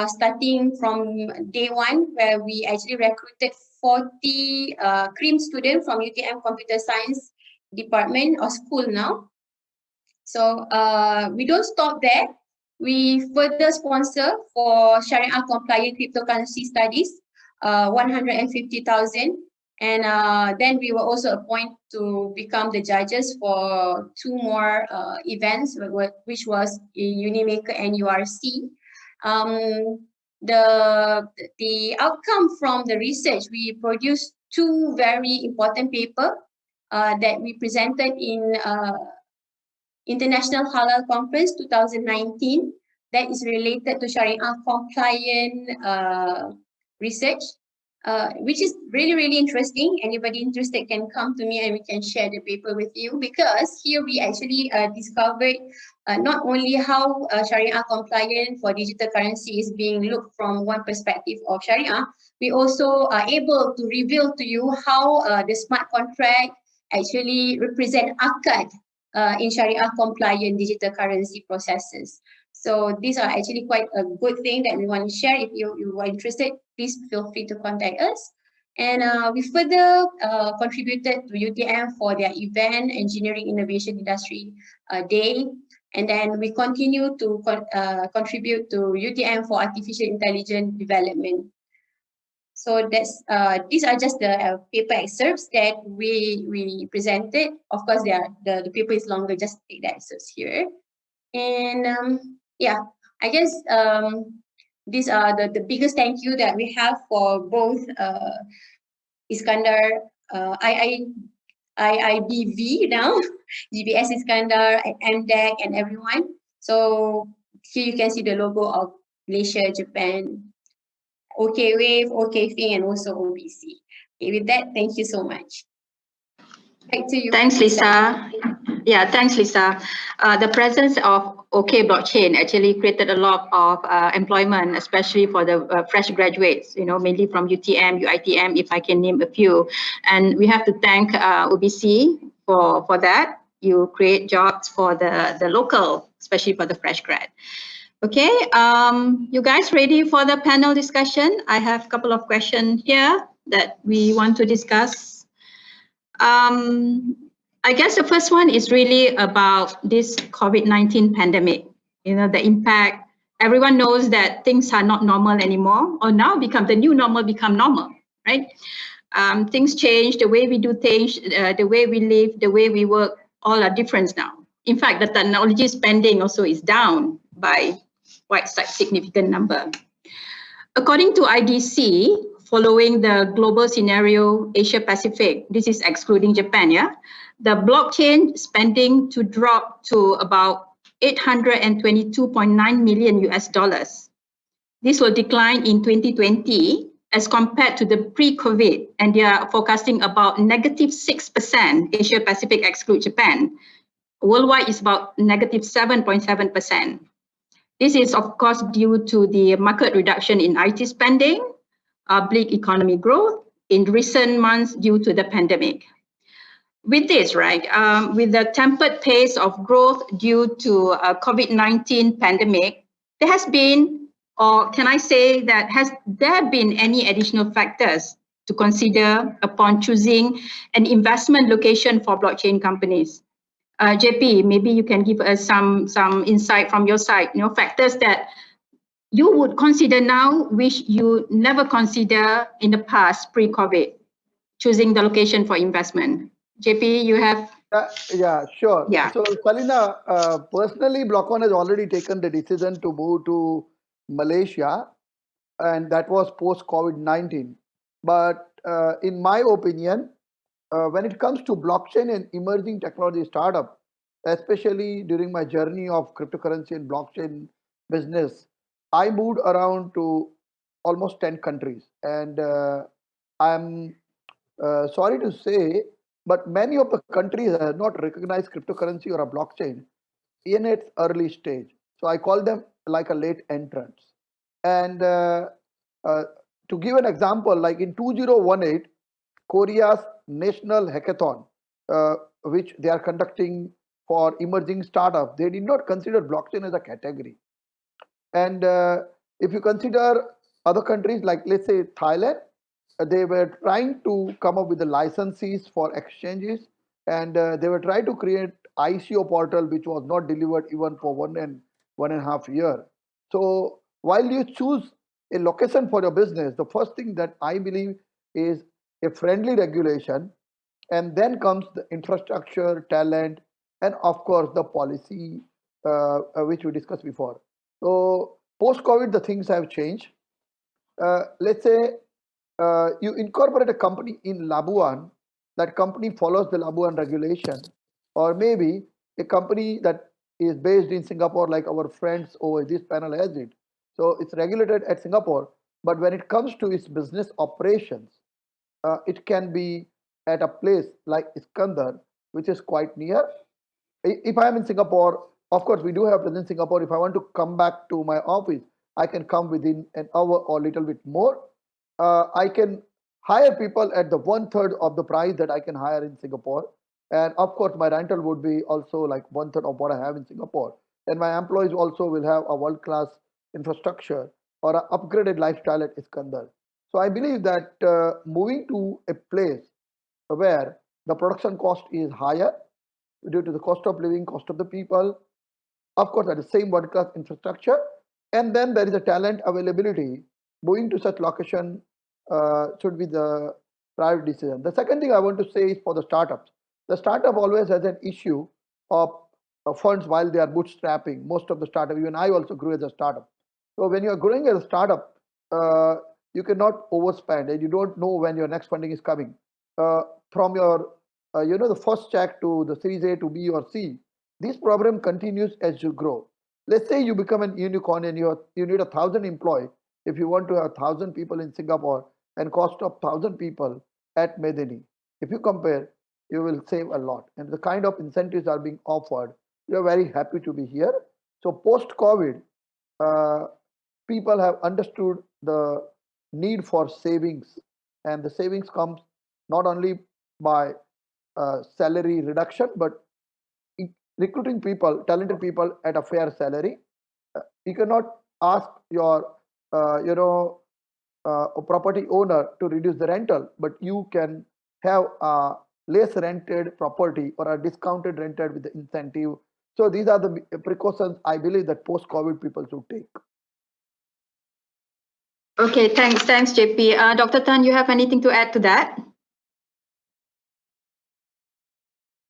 starting from day one, where we actually recruited 40 cream students from UTM Computer Science Department or school now. So we don't stop there. We further sponsor for Sharia compliant cryptocurrency studies, 150,000. And then we were also appointed to become the judges for 2 more events, which was in Unimaker and URC. The outcome from the research, we produced 2 very important papers that we presented in International Halal Conference 2019 that is related to Sharia compliant research. Which is really, really interesting. Anybody interested can come to me and we can share the paper with you, because here we actually discovered not only how Sharia compliant for digital currency is being looked from one perspective of Sharia, we also are able to reveal to you how the smart contract actually represent akad in Sharia compliant digital currency processes. So these are actually quite a good thing that we want to share. If you are interested, please feel free to contact us. And we further contributed to UTM for their event, Engineering Innovation Industry Day. And then we continue to contribute to UTM for artificial intelligence development. So that's these are just the paper excerpts that we presented. Of course, the paper is longer, just take the excerpts here. And yeah, I guess these are the biggest thank you that we have for both Iskandar, IIBV now, GBS Iskandar, MDEC, and everyone. So here you can see the logo of Malaysia, Japan, OK Wave, OK Fing, and also OBC. Okay, with that, thank you so much. Back to you. Thanks, Lisa. Yeah, thanks, Lisa. The presence of OK blockchain actually created a lot of employment, especially for the fresh graduates, mainly from UTM, UITM, if I can name a few. And we have to thank OBC for that. You create jobs for the local, especially for the fresh grad. Okay, you guys ready for the panel discussion? I have a couple of questions here that we want to discuss. I guess the first one is really about this COVID-19 pandemic. The impact. Everyone knows that things are not normal anymore, or now the new normal become normal, right? Things change, the way we do things, the way we live, the way we work, all are different now. In fact, the technology spending also is down by quite a significant number. According to IDC, following the global scenario, Asia Pacific, this is excluding Japan, yeah, the blockchain spending to drop to about 822.9 million US dollars. This will decline in 2020 as compared to the pre-COVID, and they are forecasting about -6%, Asia Pacific exclude Japan. Worldwide is about -7.7%. This is, of course, due to the market reduction in IT spending, bleak economy growth in recent months due to the pandemic. With this, right, with the tempered pace of growth due to COVID-19 pandemic, there has been, or can I say that has there been any additional factors to consider upon choosing an investment location for blockchain companies? JP, maybe you can give us some insight from your side, factors that you would consider now, which you never consider in the past pre-COVID, choosing the location for investment. JP, you have? Yeah, sure. Yeah. So, Salina, personally, Blockon has already taken the decision to move to Malaysia, and that was post-COVID-19. But in my opinion, when it comes to blockchain and emerging technology startup, especially during my journey of cryptocurrency and blockchain business, I moved around to almost 10 countries. And I'm sorry to say, but many of the countries have not recognized cryptocurrency or a blockchain in its early stage. So I call them like a late entrants. And to give an example, like in 2018, Korea's national hackathon, which they are conducting for emerging startups, they did not consider blockchain as a category. And if you consider other countries like, let's say, Thailand, they were trying to come up with the licenses for exchanges, and they were trying to create ICO portal, which was not delivered even for 1.5 year. So while you choose a location for your business, the first thing that I believe is a friendly regulation, and then comes the infrastructure, talent, and of course the policy, which we discussed before. So post-COVID, the things have changed. Let's say you incorporate a company in Labuan, that company follows the Labuan regulation, or maybe a company that is based in Singapore, like our friends over this panel has it. So it's regulated at Singapore, but when it comes to its business operations, it can be at a place like Iskandar, which is quite near. If I am in Singapore, of course, we do have presence in Singapore. If I want to come back to my office, I can come within an hour or a little bit more. I can hire people at the 1/3 of the price that I can hire in Singapore. And of course, my rental would be also like 1/3 of what I have in Singapore. And my employees also will have a world-class infrastructure or an upgraded lifestyle at Iskandar. So I believe that moving to a place where the production cost is higher due to the cost of living, cost of the people, of course, at the same world-class infrastructure, and then there is a talent availability, moving to such location should be the private decision. The second thing I want to say is for the startups. The startup always has an issue of funds while they are bootstrapping. Most of the startup, even I also grew as a startup. So when you are growing as a startup, you cannot overspend, and you don't know when your next funding is coming. From your, the first check to the Series A to B or C, this program continues as you grow. Let's say you become an unicorn and you need 1,000 employees. If you want to have 1,000 people in Singapore and cost of 1,000 people at Medini, if you compare, you will save a lot. And the kind of incentives are being offered, we are very happy to be here. So post-COVID, people have understood the need for savings, and the savings comes not only by salary reduction, but recruiting people, talented people at a fair salary. You cannot ask your, a property owner to reduce the rental, but you can have a less rented property or a discounted rented with the incentive. So these are the precautions I believe that post-COVID people should take. Okay, thanks, JP. Dr. Tan, you have anything to add to that?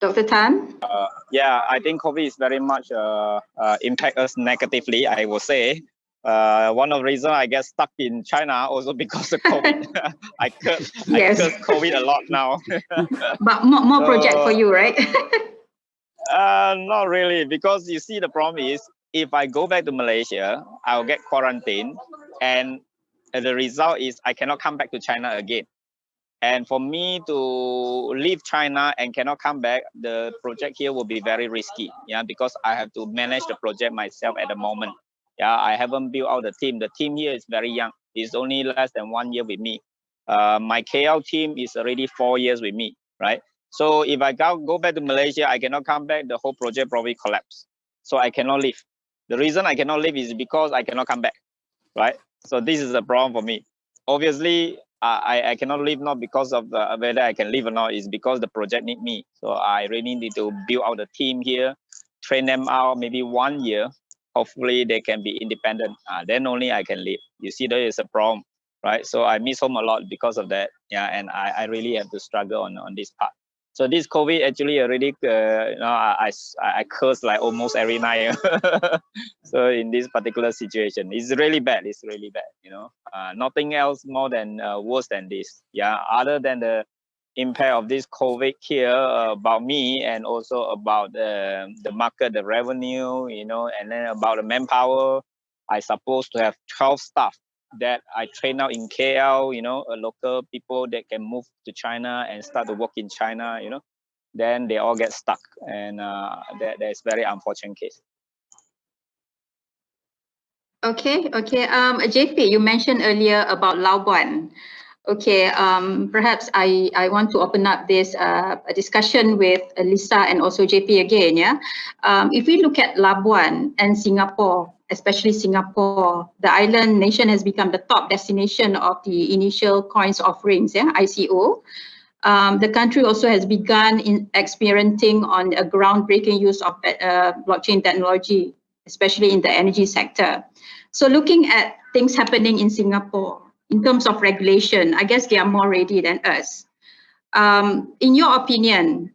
Dr. Tan? Yeah, I think COVID is very much impact us negatively, I would say. One of the reasons I get stuck in China also because of COVID. I curse COVID a lot now. But more project for you, right? Not really, because you see the problem is if I go back to Malaysia, I'll get quarantined, and the result is I cannot come back to China again. And for me to leave China and cannot come back, the project here will be very risky. Yeah, because I have to manage the project myself at the moment. Yeah, I haven't built out the team. The team here is very young. It's only less than 1 year with me. My KL team is already 4 years with me, right? So if I go back to Malaysia, I cannot come back, the whole project probably collapse. So I cannot leave. The reason I cannot leave is because I cannot come back, right? So this is a problem for me. Obviously, I cannot leave not because of whether I can leave or not, is because the project need me. So I really need to build out the team here, train them out maybe 1 year. Hopefully they can be independent. Then only I can leave. You see, there is a problem, right? So I miss home a lot because of that. Yeah, and I really have to struggle on this part. So this COVID actually already, I curse like almost every night. So in this particular situation, it's really bad. It's really bad. Nothing else more than worse than this. Yeah, other than the impact of this COVID here about me, and also about the market, the revenue, and then about the manpower. I supposed to have 12 staff that I train out in KL, local people that can move to China and start to work in China, then they all get stuck. And that's very unfortunate case. Okay. JP, you mentioned earlier about Labuan. Okay, perhaps I want to open up this a discussion with Lisa and also JP again. Yeah, if we look at Labuan and Singapore, especially Singapore, the island nation has become the top destination of the initial coins offerings. Yeah, ICO. The country also has begun in experimenting on a groundbreaking use of blockchain technology, especially in the energy sector. So looking at things happening in Singapore, in terms of regulation, I guess they are more ready than us. In your opinion,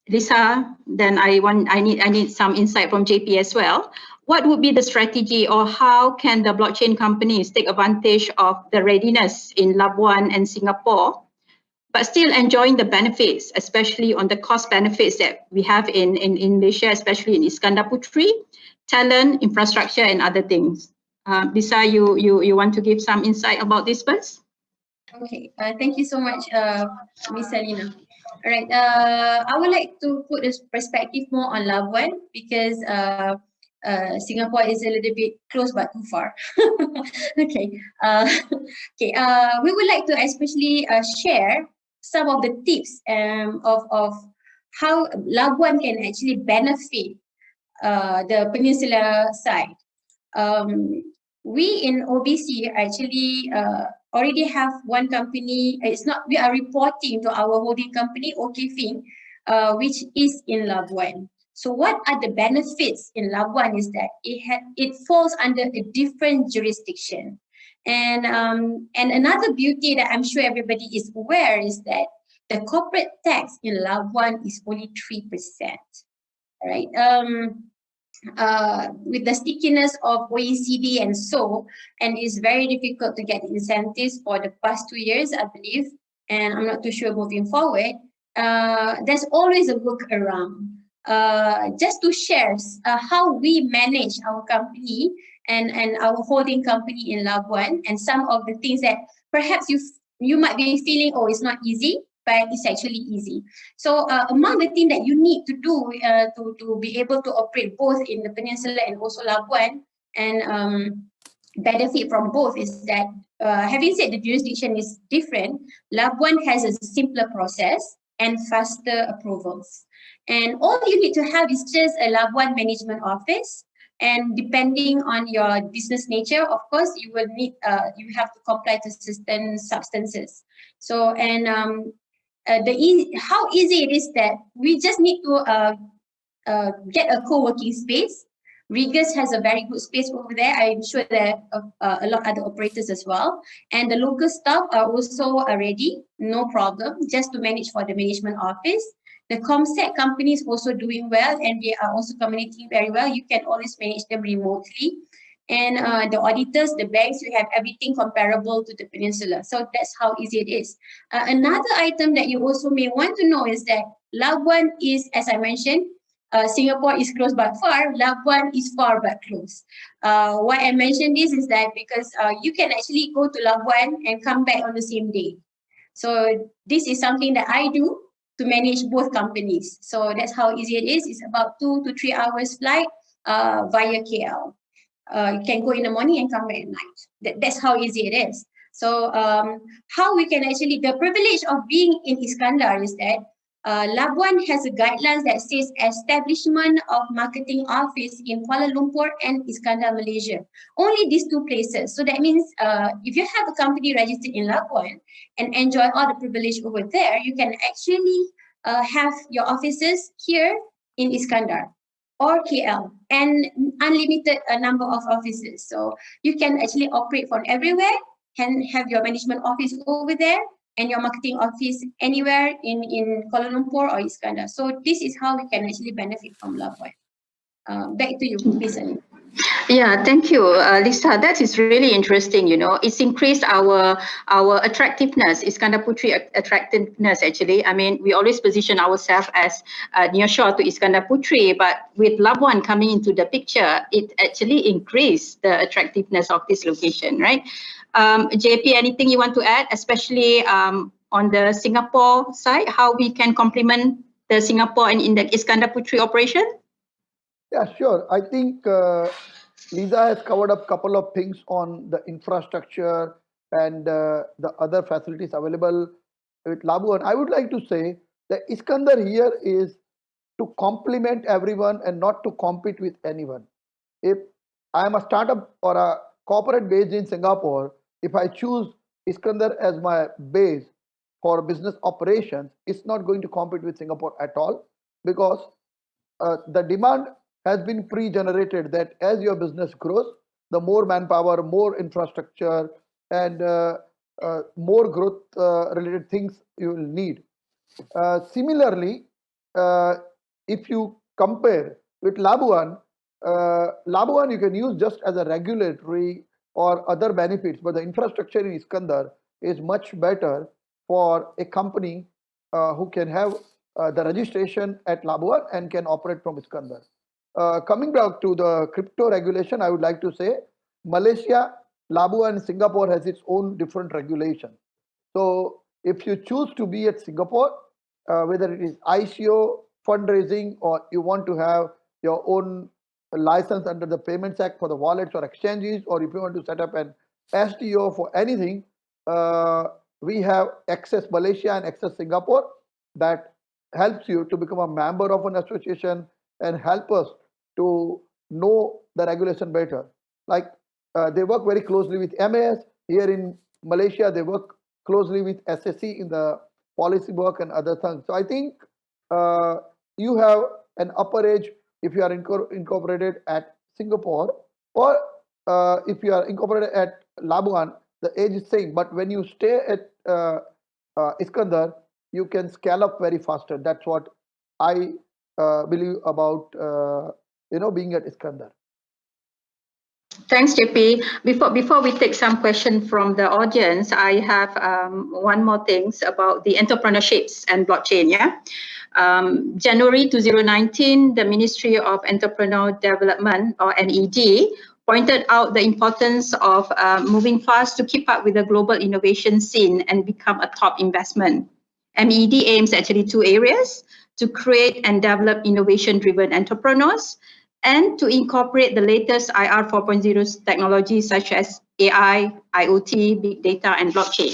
Lisa, then I need some insight from JP as well. What would be the strategy, or how can the blockchain companies take advantage of the readiness in Labuan and Singapore, but still enjoying the benefits, especially on the cost benefits that we have in Malaysia, especially in Iskandar Puteri, talent, infrastructure, and other things? Lisa, you want to give some insight about this first? Okay, thank you so much, Miss Salina. All right, I would like to put this perspective more on Labuan, because Singapore is a little bit close but too far. Okay, we would like to especially share some of the tips of how Labuan can actually benefit the peninsula side. We in OBC actually already have one company. It's not, we are reporting to our holding company, OKFIN, which is in Labuan. So what are the benefits in Labuan is that it falls under a different jurisdiction. And another beauty that I'm sure everybody is aware is that the corporate tax in Labuan is only 3%. Right? with the stickiness of OECD and so, and it's very difficult to get incentives for the past 2 years, I believe, and I'm not too sure moving forward. There's always a workaround. Just to share how we manage our company and our holding company in Labuan, and some of the things that perhaps you might be feeling, oh, it's not easy, but it's actually easy. So among the things that you need to do to be able to operate both in the Peninsula and also Labuan and benefit from both is that having said the jurisdiction is different, Labuan has a simpler process and faster approvals. And all you need to have is just a Labuan management office. And depending on your business nature, of course, you will need, you have to comply to certain substances. So, and how easy it is that we just need to get a co-working space. Regus has a very good space over there. I'm sure that a lot of other operators as well. And the local staff are also ready, no problem, just to manage for the management office. The Comsec company is also doing well and they are also communicating very well. You can always manage them remotely. And the auditors, the banks, you have everything comparable to the Peninsula. So that's how easy it is. Another item that you also may want to know is that Labuan is, as I mentioned, Singapore is close but far, Labuan is far but close. Why I mention this is that because you can actually go to Labuan and come back on the same day. So this is something that I do to manage both companies. So that's how easy it is. It's about 2 to 3 hours flight via KL. You can go in the morning and come back at night. That's how easy it is. So how we can actually, the privilege of being in Iskandar is that Labuan has a guidelines that says establishment of marketing office in Kuala Lumpur and Iskandar, Malaysia. Only these two places. So that means if you have a company registered in Labuan and enjoy all the privilege over there, you can actually have your offices here in Iskandar or KL and unlimited number of offices. So you can actually operate from everywhere and have your management office over there and your marketing office anywhere in Kuala Lumpur or Iskandar. So this is how we can actually benefit from Labuan. Back to you, Ms. Ali. Yeah, thank you, Lisa. That is really interesting. You know, it's increased our attractiveness, Iskandar Puteri attractiveness. Actually, I mean, we always position ourselves as near shore to Iskandar Puteri, but with Labuan coming into the picture, it actually increased the attractiveness of this location, right? JP, anything you want to add, especially on the Singapore side, how we can complement the Singapore and in the Iskandar Puteri operation? Yeah, sure. I think Lisa has covered up a couple of things on the infrastructure and the other facilities available with Labuan. I would like to say that Iskandar here is to complement everyone and not to compete with anyone. If I am a startup or a corporate based in Singapore, if I choose Iskandar as my base for business operations, it's not going to compete with Singapore at all, because the demand has been pre-generated that as your business grows, the more manpower, more infrastructure, and more growth related things you will need. Similarly, if you compare with Labuan, Labuan you can use just as a regulatory or other benefits, but the infrastructure in Iskandar is much better for a company who can have the registration at Labuan and can operate from Iskandar. Coming back to the crypto regulation, I would like to say Malaysia, Labuan, and Singapore has its own different regulation. So if you choose to be at Singapore, whether it is ICO, fundraising, or you want to have your own license under the Payments Act for the wallets or exchanges, or if you want to set up an STO for anything, we have Access Malaysia and Access Singapore that helps you to become a member of an association and help us to know the regulation better. Like they work very closely with MAS. Here in Malaysia, they work closely with SSC in the policy work and other things. So I think you have an upper edge if you are incorporated at Singapore, or if you are incorporated at Labuan, the age is same. But when you stay at Iskandar, you can scale up very faster. That's what I believe about being at Iskandar. Thanks, JP. Before we take some questions from the audience, I have one more things about the entrepreneurships and blockchain. Yeah, January 2019, the Ministry of Entrepreneur Development, or NED, pointed out the importance of moving fast to keep up with the global innovation scene and become a top investment. MED aims actually two areas: to create and develop innovation-driven entrepreneurs, and to incorporate the latest IR 4.0 technologies such as AI, IoT, big data, and blockchain.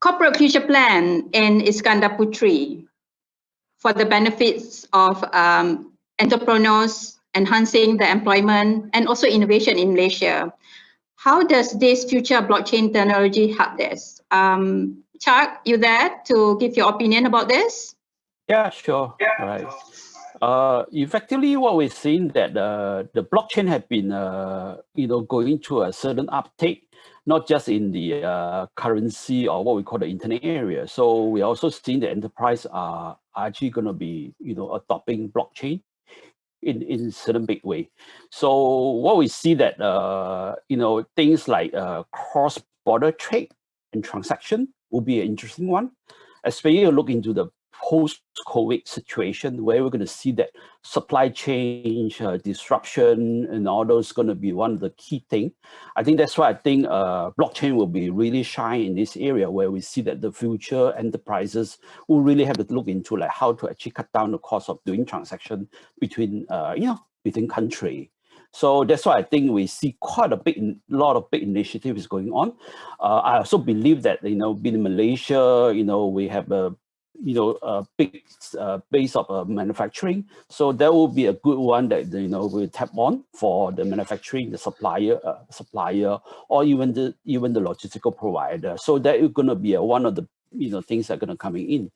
Corporate future plan in Iskandar Puteri for the benefits of entrepreneurs, enhancing the employment and also innovation in Malaysia. How does this future blockchain technology help this? Chuck, you there to give your opinion about this? Yeah, sure. Right. Effectively, what we're seeing that the blockchain have been, going through a certain uptake, not just in the currency or what we call the internet area. So we're also seeing the enterprise are actually going to be, adopting blockchain in certain big way. So what we see that, things like cross-border trade and transaction will be an interesting one, especially look into the post-COVID situation where we're going to see that supply chain disruption and all those going to be one of the key things. I think that's why I think blockchain will be really shine in this area where we see that the future enterprises will really have to look into like how to actually cut down the cost of doing transaction between, between country. So that's why I think we see quite a lot of big initiatives going on. I also believe that, being in Malaysia, we have a big base of manufacturing. So that will be a good one that, we'll tap on for the manufacturing, the supplier, or even the logistical provider. So that is going to be one of the, things that are going to coming in.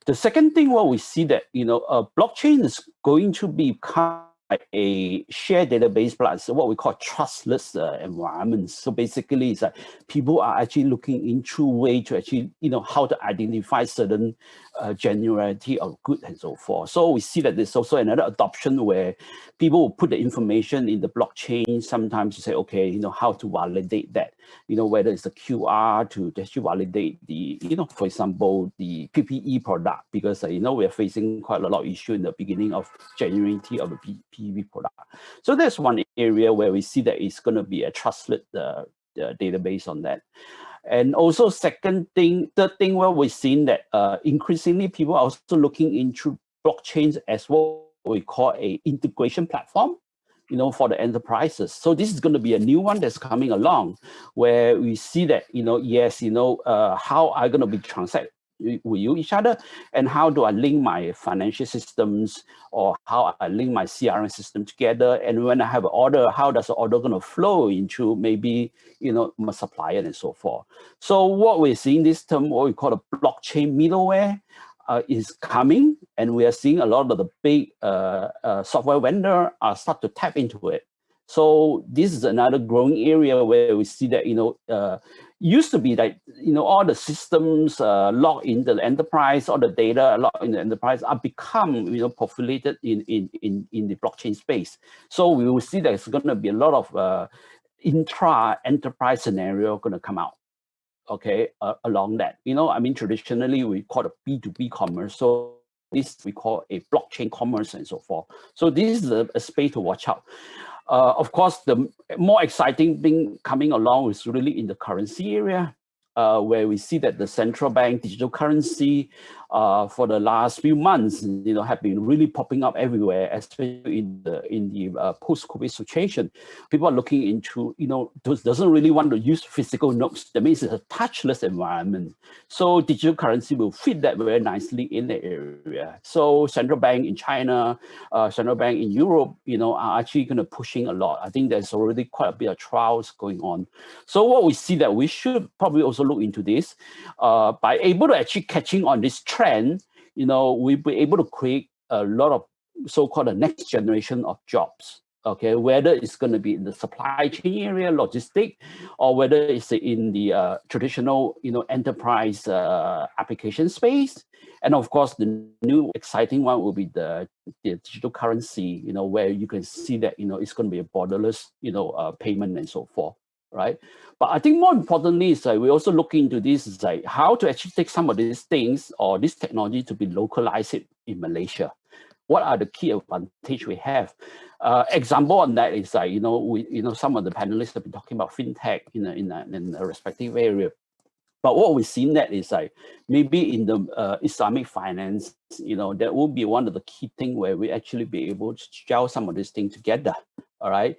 The second thing, what we see that, blockchain is going to become a shared database plus what we call trustless environments. So basically, it's like people are actually looking into way to actually, how to identify certain genuinity of good and so forth. So we see that there's also another adoption where people will put the information in the blockchain. Sometimes you say, okay, how to validate that, whether it's the QR to actually validate the, for example, the PPE product, because, we're facing quite a lot of issue in the beginning of genuinity of the PPE product. So that's one area where we see that it's going to be a trusted database on that. And also third thing where we're seeing that increasingly people are also looking into blockchains as what we call a integration platform, for the enterprises. So this is going to be a new one that's coming along where we see that, yes, how are going to be transact with each other, and how do I link my financial systems, or how I link my CRM system together, and when I have an order, how does the order going to flow into maybe my supplier and so forth. So what we're seeing this term, what we call a blockchain middleware, is coming, and we are seeing a lot of the big software vendor start to tap into it. So this is another growing area where we see that, used to be like, all the systems logged in the enterprise, all the data logged in the enterprise are become, populated in the blockchain space. So we will see there's going to be a lot of intra-enterprise scenario going to come out, okay, along that. Traditionally we call it B2B commerce. So this we call a blockchain commerce and so forth. So this is a space to watch out. Of course, the more exciting thing coming along is really in the currency area, where we see that the central bank digital currency for the last few months, have been really popping up everywhere, especially in the post-COVID situation. People are looking into, doesn't really want to use physical notes. That means it's a touchless environment. So digital currency will fit that very nicely in the area. So central bank in China, central bank in Europe, are actually going to pushing a lot. I think there's already quite a bit of trials going on. So what we see that we should probably also look into this, by able to actually catching on this trend, we'll be able to create a lot of so-called the next generation of jobs. Okay, whether it's going to be in the supply chain area, logistic, or whether it's in the traditional, enterprise application space, And of course, the new exciting one will be the digital currency, where you can see that, it's going to be a borderless, payment and so forth, right? But I think more importantly is we also look into this is like how to actually take some of these things or this technology to be localized in Malaysia. What are the key advantage we have? Example on that is like, some of the panelists have been talking about fintech in a respective area. But what we've seen that is like maybe in the Islamic finance, that will be one of the key things where we actually be able to gel some of these things together. All right,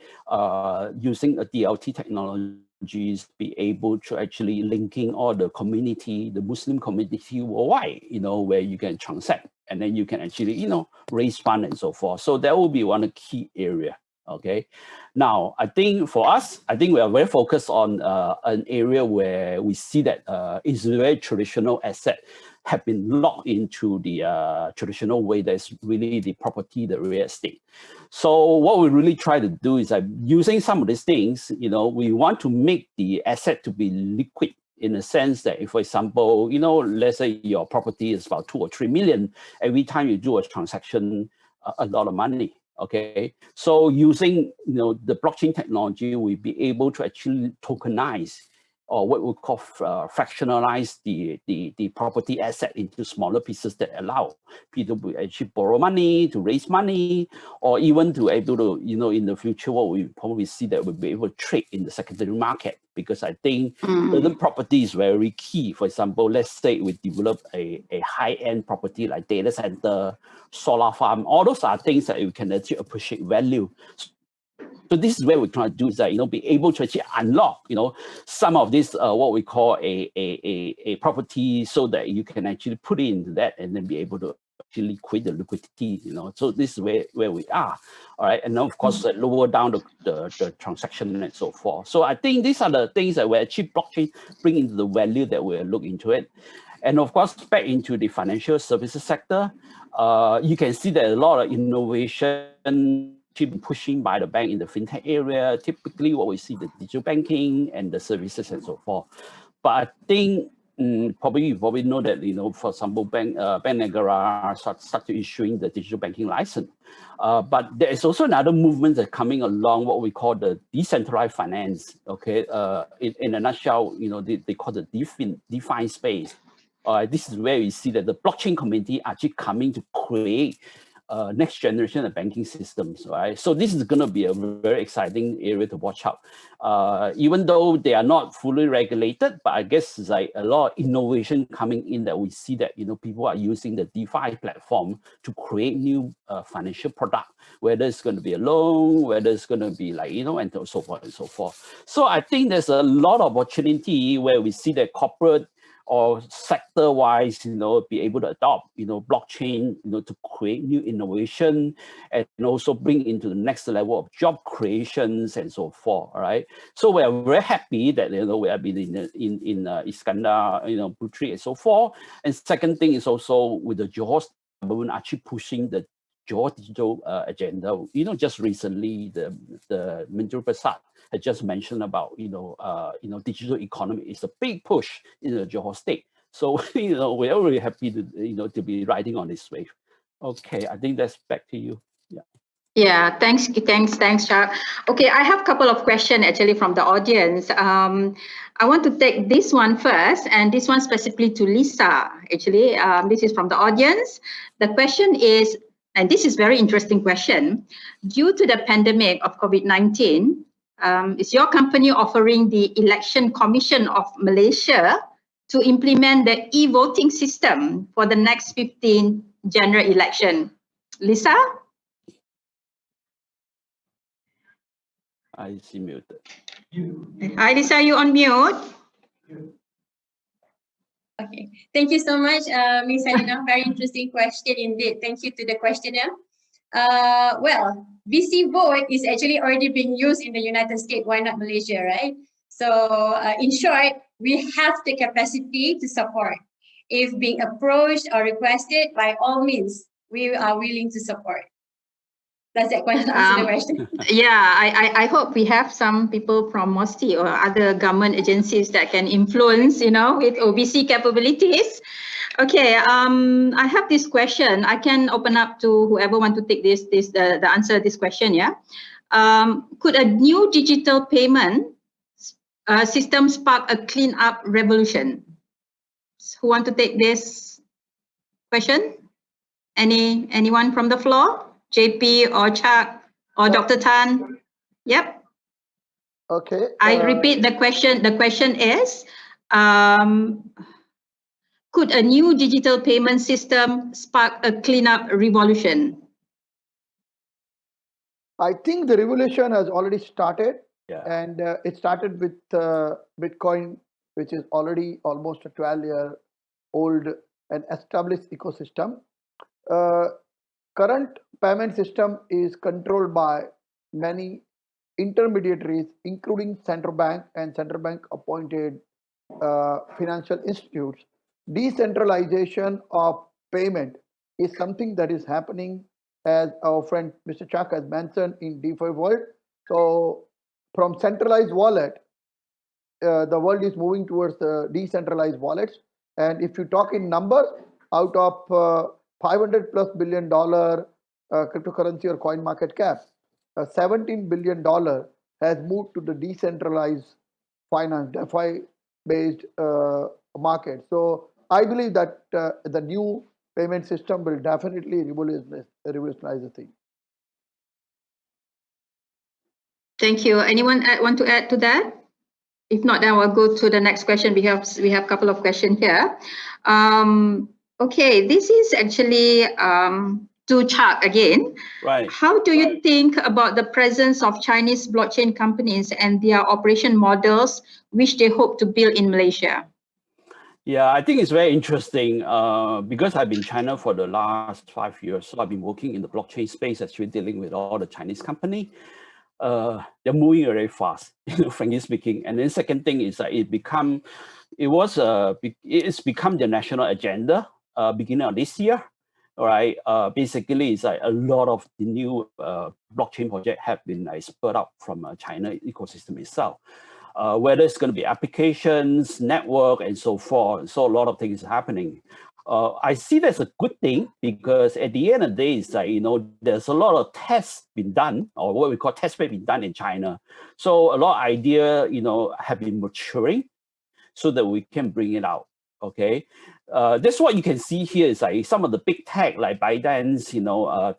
using a DLT technologies, be able to actually linking all the community, the Muslim community worldwide, where you can transact and then you can actually, raise fund and so forth. So that will be one key area. Okay, now I think for us, we are very focused on an area where we see that is a very traditional asset have been locked into the traditional way that's really the property, the real estate. So what we really try to do is using some of these things, we want to make the asset to be liquid in the sense that if, for example, let's say your property is about 2 or 3 million, every time you do a transaction, a lot of money. Okay, so using the blockchain technology, we'll be able to actually tokenize or what we call fractionalize the property asset into smaller pieces that allow people to actually borrow money, to raise money, or even to able to, in the future, what we probably see that we'll be able to trade in the secondary market. Because I think certain property is very key. For example, let's say we develop a high-end property like data center, solar farm, all those are things that we can actually appreciate value. So this is where we're trying to do is that, be able to actually unlock, some of this, what we call a property so that you can actually put it into that and then be able to actually create the liquidity, So this is where we are, all right? And then of course, lower down the transaction and so forth. So I think these are the things that we're actually blockchain bring into the value that we're looking into it. And of course, back into the financial services sector, you can see that a lot of innovation pushing by the bank in the fintech area. Typically, what we see the digital banking and the services and so forth. But I think probably you probably know that for example, Bank Negara start issuing the digital banking license. But there is also another movement that's coming along, what we call the decentralized finance. Okay, in a nutshell, they call it DeFi space. This is where we see that the blockchain community are actually coming to create next generation of banking systems, right? So this is going to be a very exciting area to watch out. Even though they are not fully regulated, but I guess it's like a lot of innovation coming in that we see that, people are using the DeFi platform to create new financial product, whether it's going to be a loan, whether it's going to be like, and so forth and so forth. So I think there's a lot of opportunity where we see that corporate or sector-wise, be able to adopt, blockchain, to create new innovation and also bring into the next level of job creations and so forth. All right. So we are very happy that we have been in Iskandar, Puteri and so forth. And second thing is also with the Johor government actually pushing the Johor digital agenda. Just recently the Menteri Besar had just mentioned about digital economy is a big push in the Johor state. So we are really happy to to be riding on this wave. Okay, I think that's back to you. Yeah. Yeah, thanks, Shah. Okay, I have a couple of questions actually from the audience. I want to take this one first, and this one specifically to Lisa. Actually, this is from the audience. The question is, and this is very interesting question. Due to the pandemic of COVID-19, is your company offering the Election Commission of Malaysia to implement the e-voting system for the next 15 general election? Lisa? I see muted. Hi, Lisa, you on mute? Okay, thank you so much, Ms. Helena. Very interesting question indeed. Thank you to the questioner. Well, VC vote is actually already being used in the United States. Why not Malaysia, right? So in short, we have the capacity to support. If being approached or requested, by all means, we are willing to support. Does that answer the question? Yeah, I hope we have some people from MOSTI or other government agencies that can influence, with OBC capabilities. Okay, I have this question. I can open up to whoever want to take the answer to this question, yeah? Could a new digital payment system spark a clean-up revolution? Who want to take this question? Anyone from the floor? JP or Chuck or Dr. Tan? Yep. Okay. I repeat the question. The question is, could a new digital payment system spark a cleanup revolution? I think the revolution has already started, Yeah. and it started with Bitcoin, which is already almost a 12-year-old and established ecosystem. Current payment system is controlled by many intermediaries, including central bank and central bank appointed financial institutes. Decentralization of payment is something that is happening, as our friend Mr. Chak has mentioned, in DeFi world. So from centralized wallet, the world is moving towards decentralized wallets. And if you talk in numbers, out of $500+ billion cryptocurrency or coin market cap, $17 billion has moved to the decentralized finance, DeFi based market. So I believe that the new payment system will definitely revolutionize the thing. Thank you. Anyone want to add to that? If not, then we'll go to the next question. We have a couple of questions here. Okay, this is actually to Chuck again. Right. How do you think about the presence of Chinese blockchain companies and their operation models, which they hope to build in Malaysia? Yeah, I think it's very interesting because I've been in China for the last 5 years. So I've been working in the blockchain space, actually dealing with all the Chinese company. They're moving very fast, frankly speaking. And then second thing is that it's become the national agenda beginning of this year. All right. Basically, it's like a lot of the new blockchain projects have been spurred up from China ecosystem itself. Whether it's going to be applications, network, and so forth. So a lot of things are happening. I see that's a good thing because at the end of the day, it's like, there's a lot of tests been done, or what we call test bed been done in China. So a lot of idea, have been maturing so that we can bring it out. Okay. That's what you can see here is like some of the big tech like ByteDance,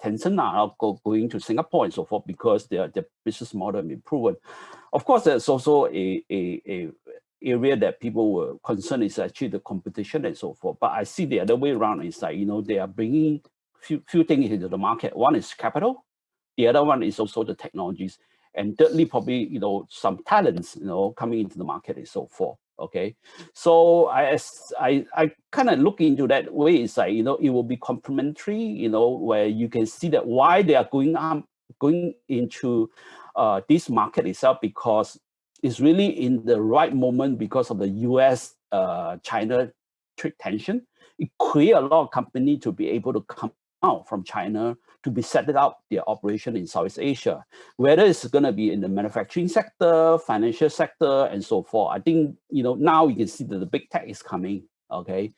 Tencent are going to Singapore and so forth because their business model has been proven. Of course, there's also a area that people were concerned is actually the competition and so forth. But I see the other way around is like, they are bringing few things into the market. One is capital. The other one is also the technologies. And thirdly, probably, some talents, coming into the market and so forth. Okay. So I kind of look into that way. It's like, it will be complementary, where you can see that why they are going into this market itself, because it's really in the right moment because of the US China trade tension. It creates a lot of companies to be able to come out from China to be set up their operation in Southeast Asia, whether it's going to be in the manufacturing sector, financial sector, and so forth. I think, now you can see that the big tech is coming. Okay.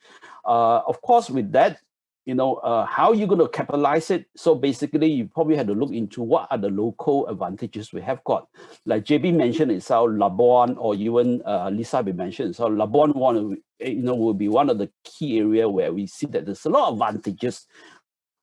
Of course, with that, how you're going to capitalize it. So basically, you probably have to look into what are the local advantages we have got. Like JB mentioned itself, Labuan, or even Lisa mentioned, so Labuan will be one of the key area where we see that there's a lot of advantages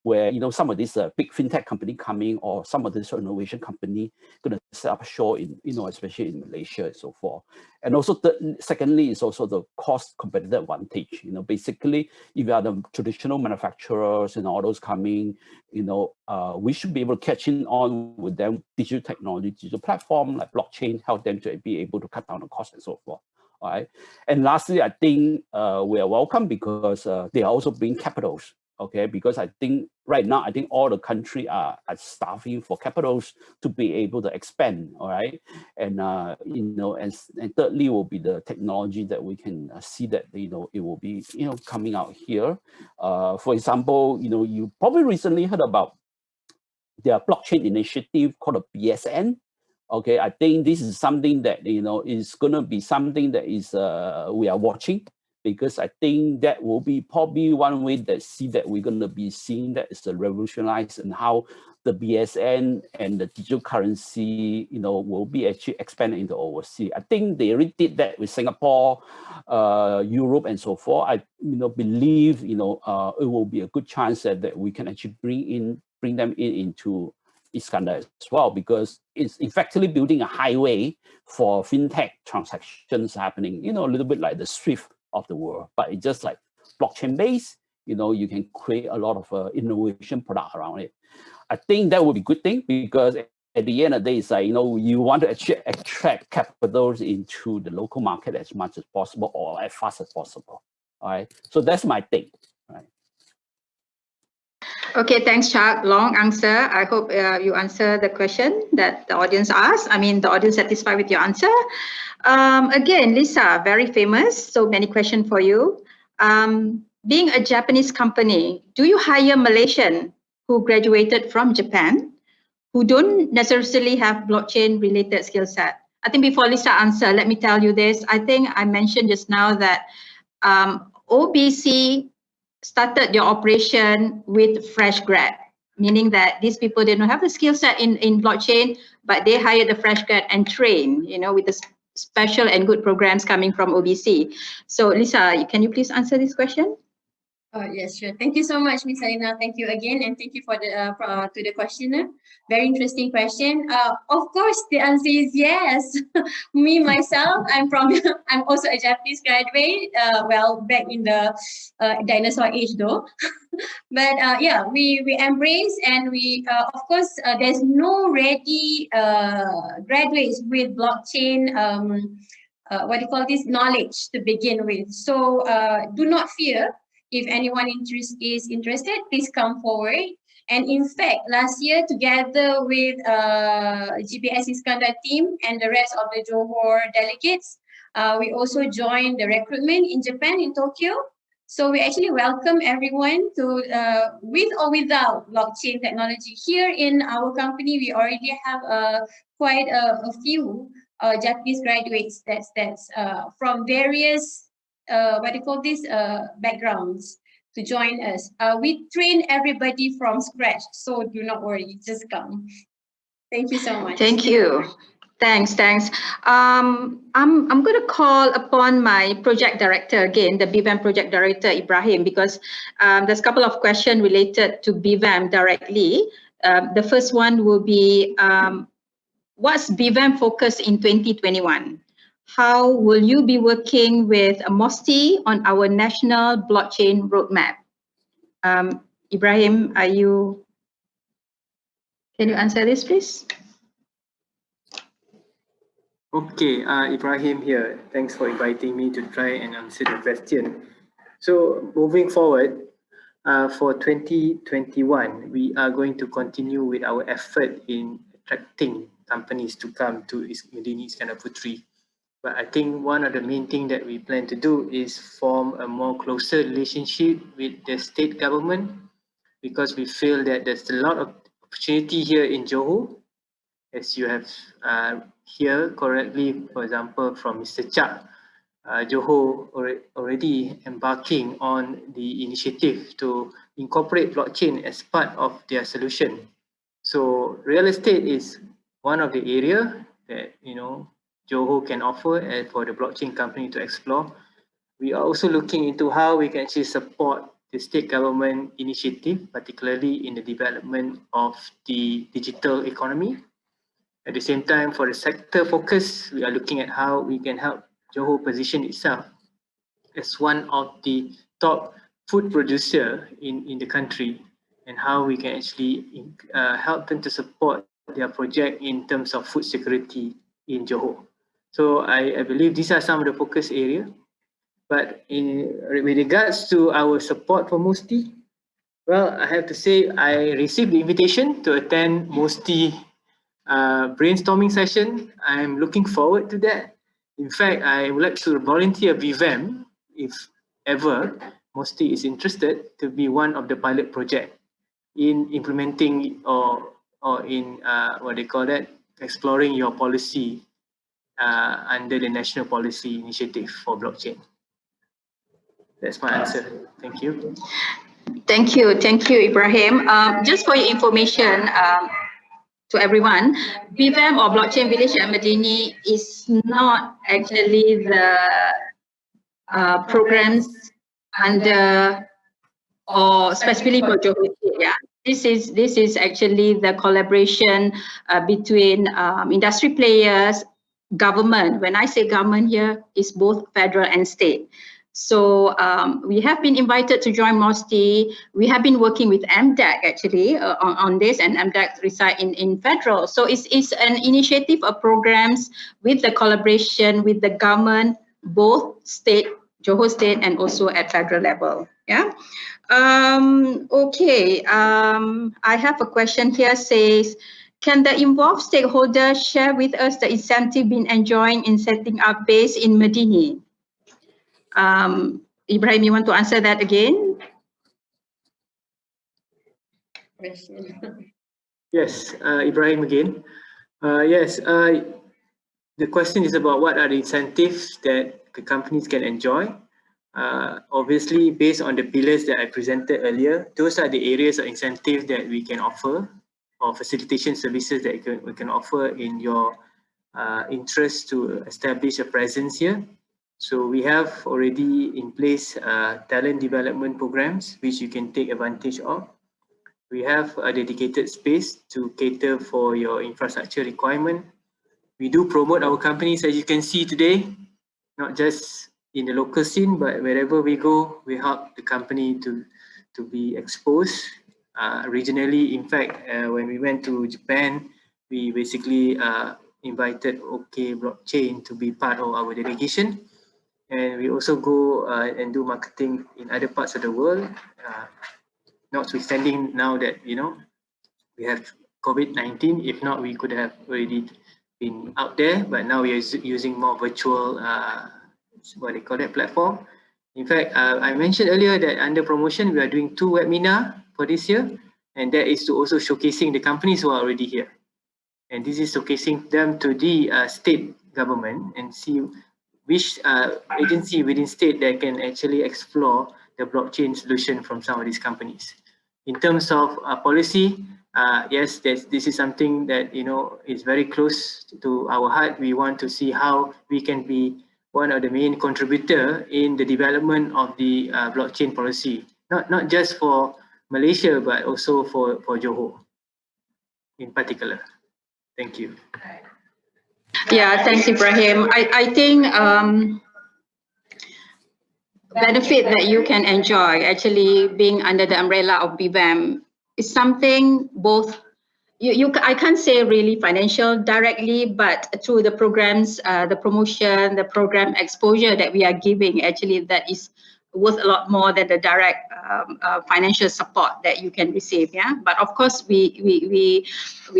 where some of these big fintech company coming, or some of this innovation company going to set up shore in especially in Malaysia and so forth. And also secondly is also the cost competitive advantage. Basically, if you are the traditional manufacturers and all those coming, we should be able to catch in on with them. Digital technology, digital platform like blockchain help them to be able to cut down the cost and so forth. All right. And lastly, I think we are welcome because they are also bringing capitals. Okay, because I think right now, all the country are starving for capitals to be able to expand. All right, and and thirdly will be the technology that we can see that it will be coming out here. For example, you probably recently heard about their blockchain initiative called a BSN. Okay, I think this is something that is going to be something that is we are watching, because I think that will be probably one way that we're going to be seeing that is revolutionized, and how the BSN and the digital currency will be actually expanded into overseas. I think they already did that with Singapore, Europe, and so forth. I believe it will be a good chance that we can actually bring them into Iskandar as well, because it's effectively building a highway for fintech transactions happening, a little bit like the SWIFT of the world, but it's just like blockchain based. You can create a lot of innovation product around it. I think that would be a good thing, because at the end of the day, it's like, you want to attract capitals into the local market as much as possible, or as fast as possible. All right. So that's my take. Right. Okay, thanks, Chuck. Long answer. I hope you answer the question that the audience asked. I mean, the audience satisfied with your answer. Again, Lisa, very famous. So many questions for you. Being a Japanese company, do you hire Malaysian who graduated from Japan, who don't necessarily have blockchain related skill set? I think before Lisa answer, let me tell you this. I think I mentioned just now that OBC started your operation with fresh grad, meaning that these people didn't have the skill set in blockchain, but they hired the fresh grad and train, with the special and good programs coming from OBC. So Lisa, can you please answer this question? Yes, sure. Thank you so much, Ms. Salina. Thank you again, and thank you for the to the questioner. Very interesting question. Of course, the answer is yes. Me myself, I'm also a Japanese graduate. Well, back in the dinosaur age, though. But yeah, we embrace, and we of course there's no ready graduates with blockchain. What do you call this, knowledge to begin with. So do not fear. If anyone is interested, please come forward. And in fact, last year, together with GBS Iskandar team and the rest of the Johor delegates, we also joined the recruitment in Japan, in Tokyo. So we actually welcome everyone to, with or without blockchain technology. Here in our company, we already have quite a few Japanese graduates that's from various backgrounds to join us. We train everybody from scratch, so do not worry, just come. Thank you so much. Thank you. Thanks. I'm going to call upon my project director again, the BVAM project director, Ibrahim, because there's a couple of questions related to BVAM directly. The first one will be, what's BVAM focus in 2021? How will you be working with MOSTI on our national blockchain roadmap? Ibrahim, can you answer this, please? Okay, Ibrahim here. Thanks for inviting me to try and answer the question. So moving forward, for 2021, we are going to continue with our effort in attracting companies to come to Medini Iskandar Puteri. But I think one of the main things that we plan to do is form a more closer relationship with the state government, because we feel that there's a lot of opportunity here in Johor, as you have here correctly, for example, from Mr. Chuck. Johor already embarking on the initiative to incorporate blockchain as part of their solution. So real estate is one of the area that Johor can offer for the blockchain company to explore. We are also looking into how we can actually support the state government initiative, particularly in the development of the digital economy. At the same time, for the sector focus, we are looking at how we can help Johor position itself as one of the top food producer in the country, and how we can actually help them to support their project in terms of food security in Johor. So I believe these are some of the focus area. But with regards to our support for MOSTI, well, I have to say I received the invitation to attend MOSTI brainstorming session. I'm looking forward to that. In fact, I would like to volunteer BVAM, if ever MOSTI is interested, to be one of the pilot project in implementing or or in what they call that, exploring your policy under the National Policy Initiative for Blockchain. That's my answer. Thank you. Thank you, Ibrahim. Just for your information, to everyone, BVAM or Blockchain Village at Medini is not actually the programs under or specifically for Johor. Yeah, this is actually the collaboration between industry players, government. When I say government here, is both federal and state. So we have been invited to join MOSTI. We have been working with MDAC actually on this, and MDAC reside in federal. So it's an initiative of programs with the collaboration with the government, both state, Johor state, and also at federal level. Yeah. Okay. I have a question here. Says, can the involved stakeholders share with us the incentive been enjoying in setting up base in Medini? Ibrahim, you want to answer that again? Yes, Ibrahim again. Yes, the question is about what are the incentives that the companies can enjoy. Obviously, based on the pillars that I presented earlier, those are the areas of incentive that we can offer, or facilitation services that we can offer in your interest to establish a presence here. So we have already in place talent development programs, which you can take advantage of. We have a dedicated space to cater for your infrastructure requirement. We do promote our companies, as you can see today, not just in the local scene, but wherever we go, we help the company to be exposed regionally. In fact, when we went to Japan, we basically invited OK Blockchain to be part of our delegation. And we also go and do marketing in other parts of the world, notwithstanding now that, you know, we have COVID-19. If not, we could have already been out there, but now we are using more virtual, what they call that, platform. In fact, I mentioned earlier that under promotion, we are doing 2 webinars for this year, and that is to also showcasing the companies who are already here. And this is showcasing them to the state government and see which agency within state that can actually explore the blockchain solution from some of these companies. In terms of policy, yes, this is something that, you know, is very close to our heart. We want to see how we can be one of the main contributor in the development of the blockchain policy, not just for Malaysia, but also for Johor in particular. Thank you. Yeah, thanks, Ibrahim. I think benefit that you can enjoy actually being under the umbrella of BVAM is something both I can't say really financial directly, but through the programs, the promotion, the program exposure that we are giving, actually that is worth a lot more than the direct financial support that you can receive. Yeah, but of course we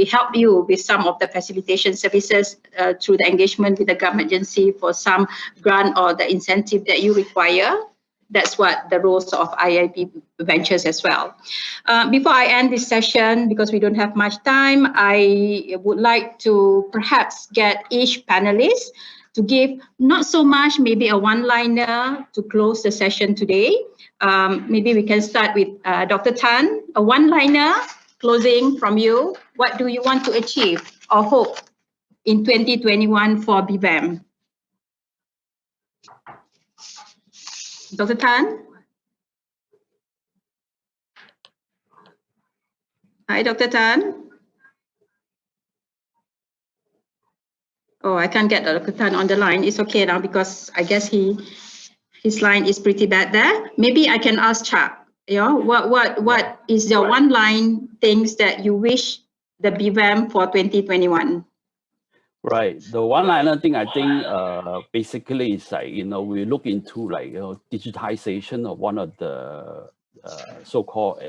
help you with some of the facilitation services through the engagement with the government agency for some grant or the incentive that you require. That's what the roles of IIB Ventures as well. Before I end this session, because we don't have much time, I would like to perhaps get each panelist to give not so much, maybe a one-liner to close the session today. Maybe we can start with Dr. Tan, a one-liner closing from you. What do you want to achieve or hope in 2021 for BVAM? Dr. Tan? Hi, Dr. Tan. Oh, I can't get Dr. Tan on the line. It's okay now because I guess his line is pretty bad there. Maybe I can ask Chuck. You know, what is your one-line things that you wish the BVAM for 2021? Right. The one-liner thing, I think, basically is like, you know, we look into like, you know, digitization of one of the so-called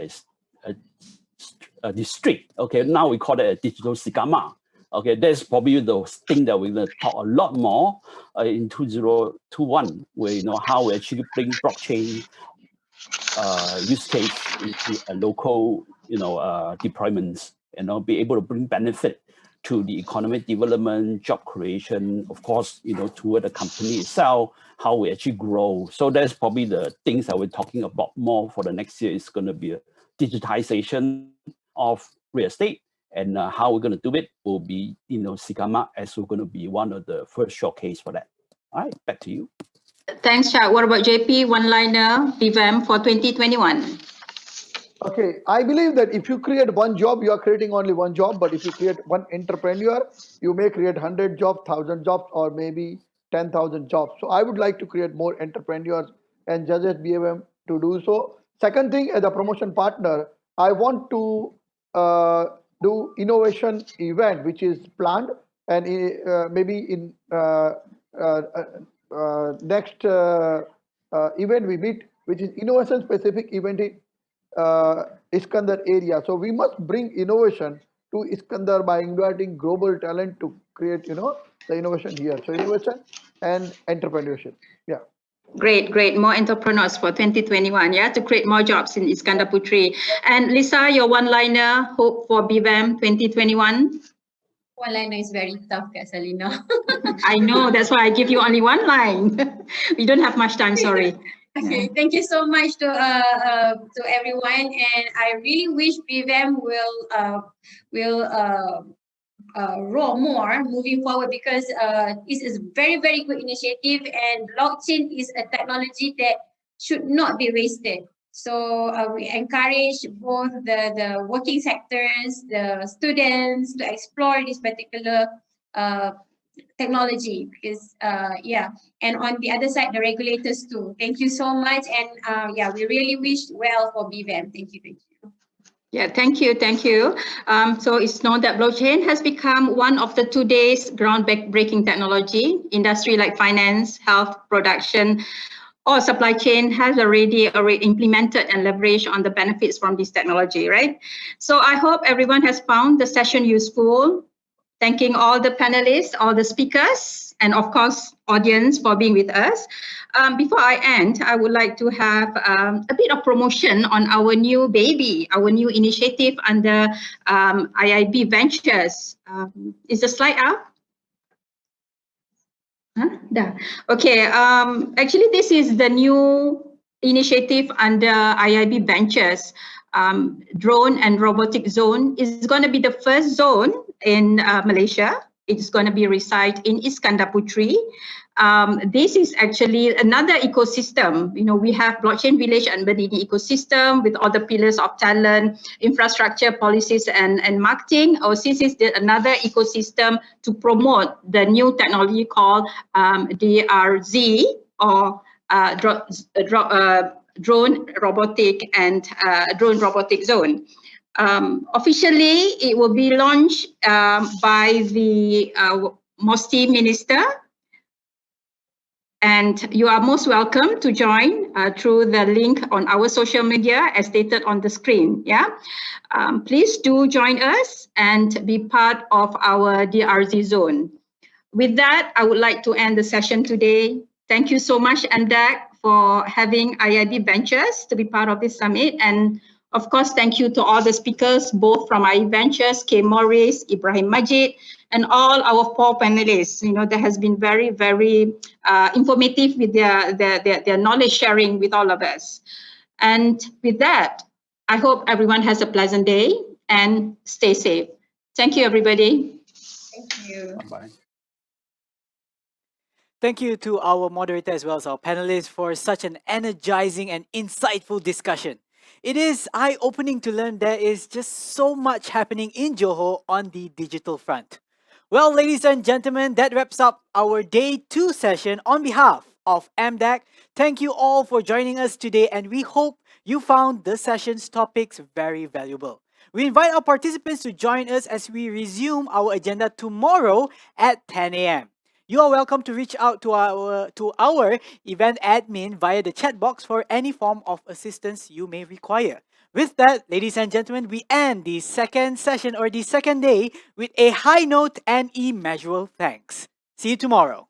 a district. Okay, now we call it a digital Sigama. Okay, that's probably the thing that we're going to talk a lot more in 2021, where, you know, how we actually bring blockchain use case into a local, you know, deployments. be able to bring benefit to the economic development, job creation, of course, toward the company itself, how we actually grow. So that's probably the things that we're talking about more for the next year. Is going to be a digitization of real estate, and how we're going to do it will be, Sigama as we're going to be one of the first showcase for that. All right, back to you. Thanks, Shah. What about JP, one-liner, BVAM for 2021? Okay, I believe that if you create one job, you are creating only one job. But if you create one entrepreneur, you may create 100 jobs, 1,000 jobs, or maybe 10,000 jobs. So I would like to create more entrepreneurs and judges BVM to do so. Second thing, as a promotion partner, I want to do innovation event, which is planned, and maybe in next event we meet, which is innovation specific event in Iskandar area. So we must bring innovation to Iskandar by inviting global talent to create, the innovation here. So innovation and entrepreneurship. Yeah. Great, great. More entrepreneurs for 2021, yeah, to create more jobs in Iskandar Puteri. And Lisa, your one-liner, hope for BVAM 2021? One-liner is very tough, Kak Salina. I know, that's why I give you only one line. We don't have much time, sorry. Okay, thank you so much to everyone, and I really wish BVAM will roll more moving forward, because this is very, very good initiative, and blockchain is a technology that should not be wasted. So we encourage both the working sectors, the students to explore this particular technology, because and on the other side, the regulators too. Thank you so much, and we really wish well for BVAM. Thank you. Yeah, thank you. So it's known that blockchain has become one of the today's groundbreaking technology. Industry like finance, health, production, or supply chain has already implemented and leveraged on the benefits from this technology, right? So I hope everyone has found the session useful. Thanking all the panelists, all the speakers, and of course, audience for being with us. Before I end, I would like to have a bit of promotion on our new baby, our new initiative under IIB Ventures. Is the slide up? Okay, actually this is the new initiative under IIB Ventures. Drone and robotic zone is going to be the first zone in Malaysia. It's going to be reside in Iskandar Puteri. This is actually another ecosystem. We have blockchain village and Medini ecosystem with all the pillars of talent, infrastructure, policies, and marketing. OCC is another ecosystem to promote the new technology called DRZ, or drone robotic and drone robotic zone. Officially, it will be launched by the MOSTI minister, and you are most welcome to join through the link on our social media as stated on the screen. Yeah, please do join us and be part of our DRZ zone. With that, I would like to end the session today. Thank you so much, Andak, for having IIB Ventures to be part of this summit. And of course, thank you to all the speakers, both from IIB Ventures, K. Morris, Ibrahim Majid, and all our 4 panelists. That has been very, very informative with their knowledge sharing with all of us. And with that, I hope everyone has a pleasant day and stay safe. Thank you, everybody. Thank you. Bye. Thank you to our moderator as well as our panelists for such an energizing and insightful discussion. It is eye-opening to learn there is just so much happening in Johor on the digital front. Well, ladies and gentlemen, that wraps up our Day 2 session. On behalf of MDAC, thank you all for joining us today, and we hope you found the session's topics very valuable. We invite our participants to join us as we resume our agenda tomorrow at 10 a.m. You are welcome to reach out to our event admin via the chat box for any form of assistance you may require. With that, ladies and gentlemen, we end the second session or the second day with a high note and immeasurable thanks. See you tomorrow.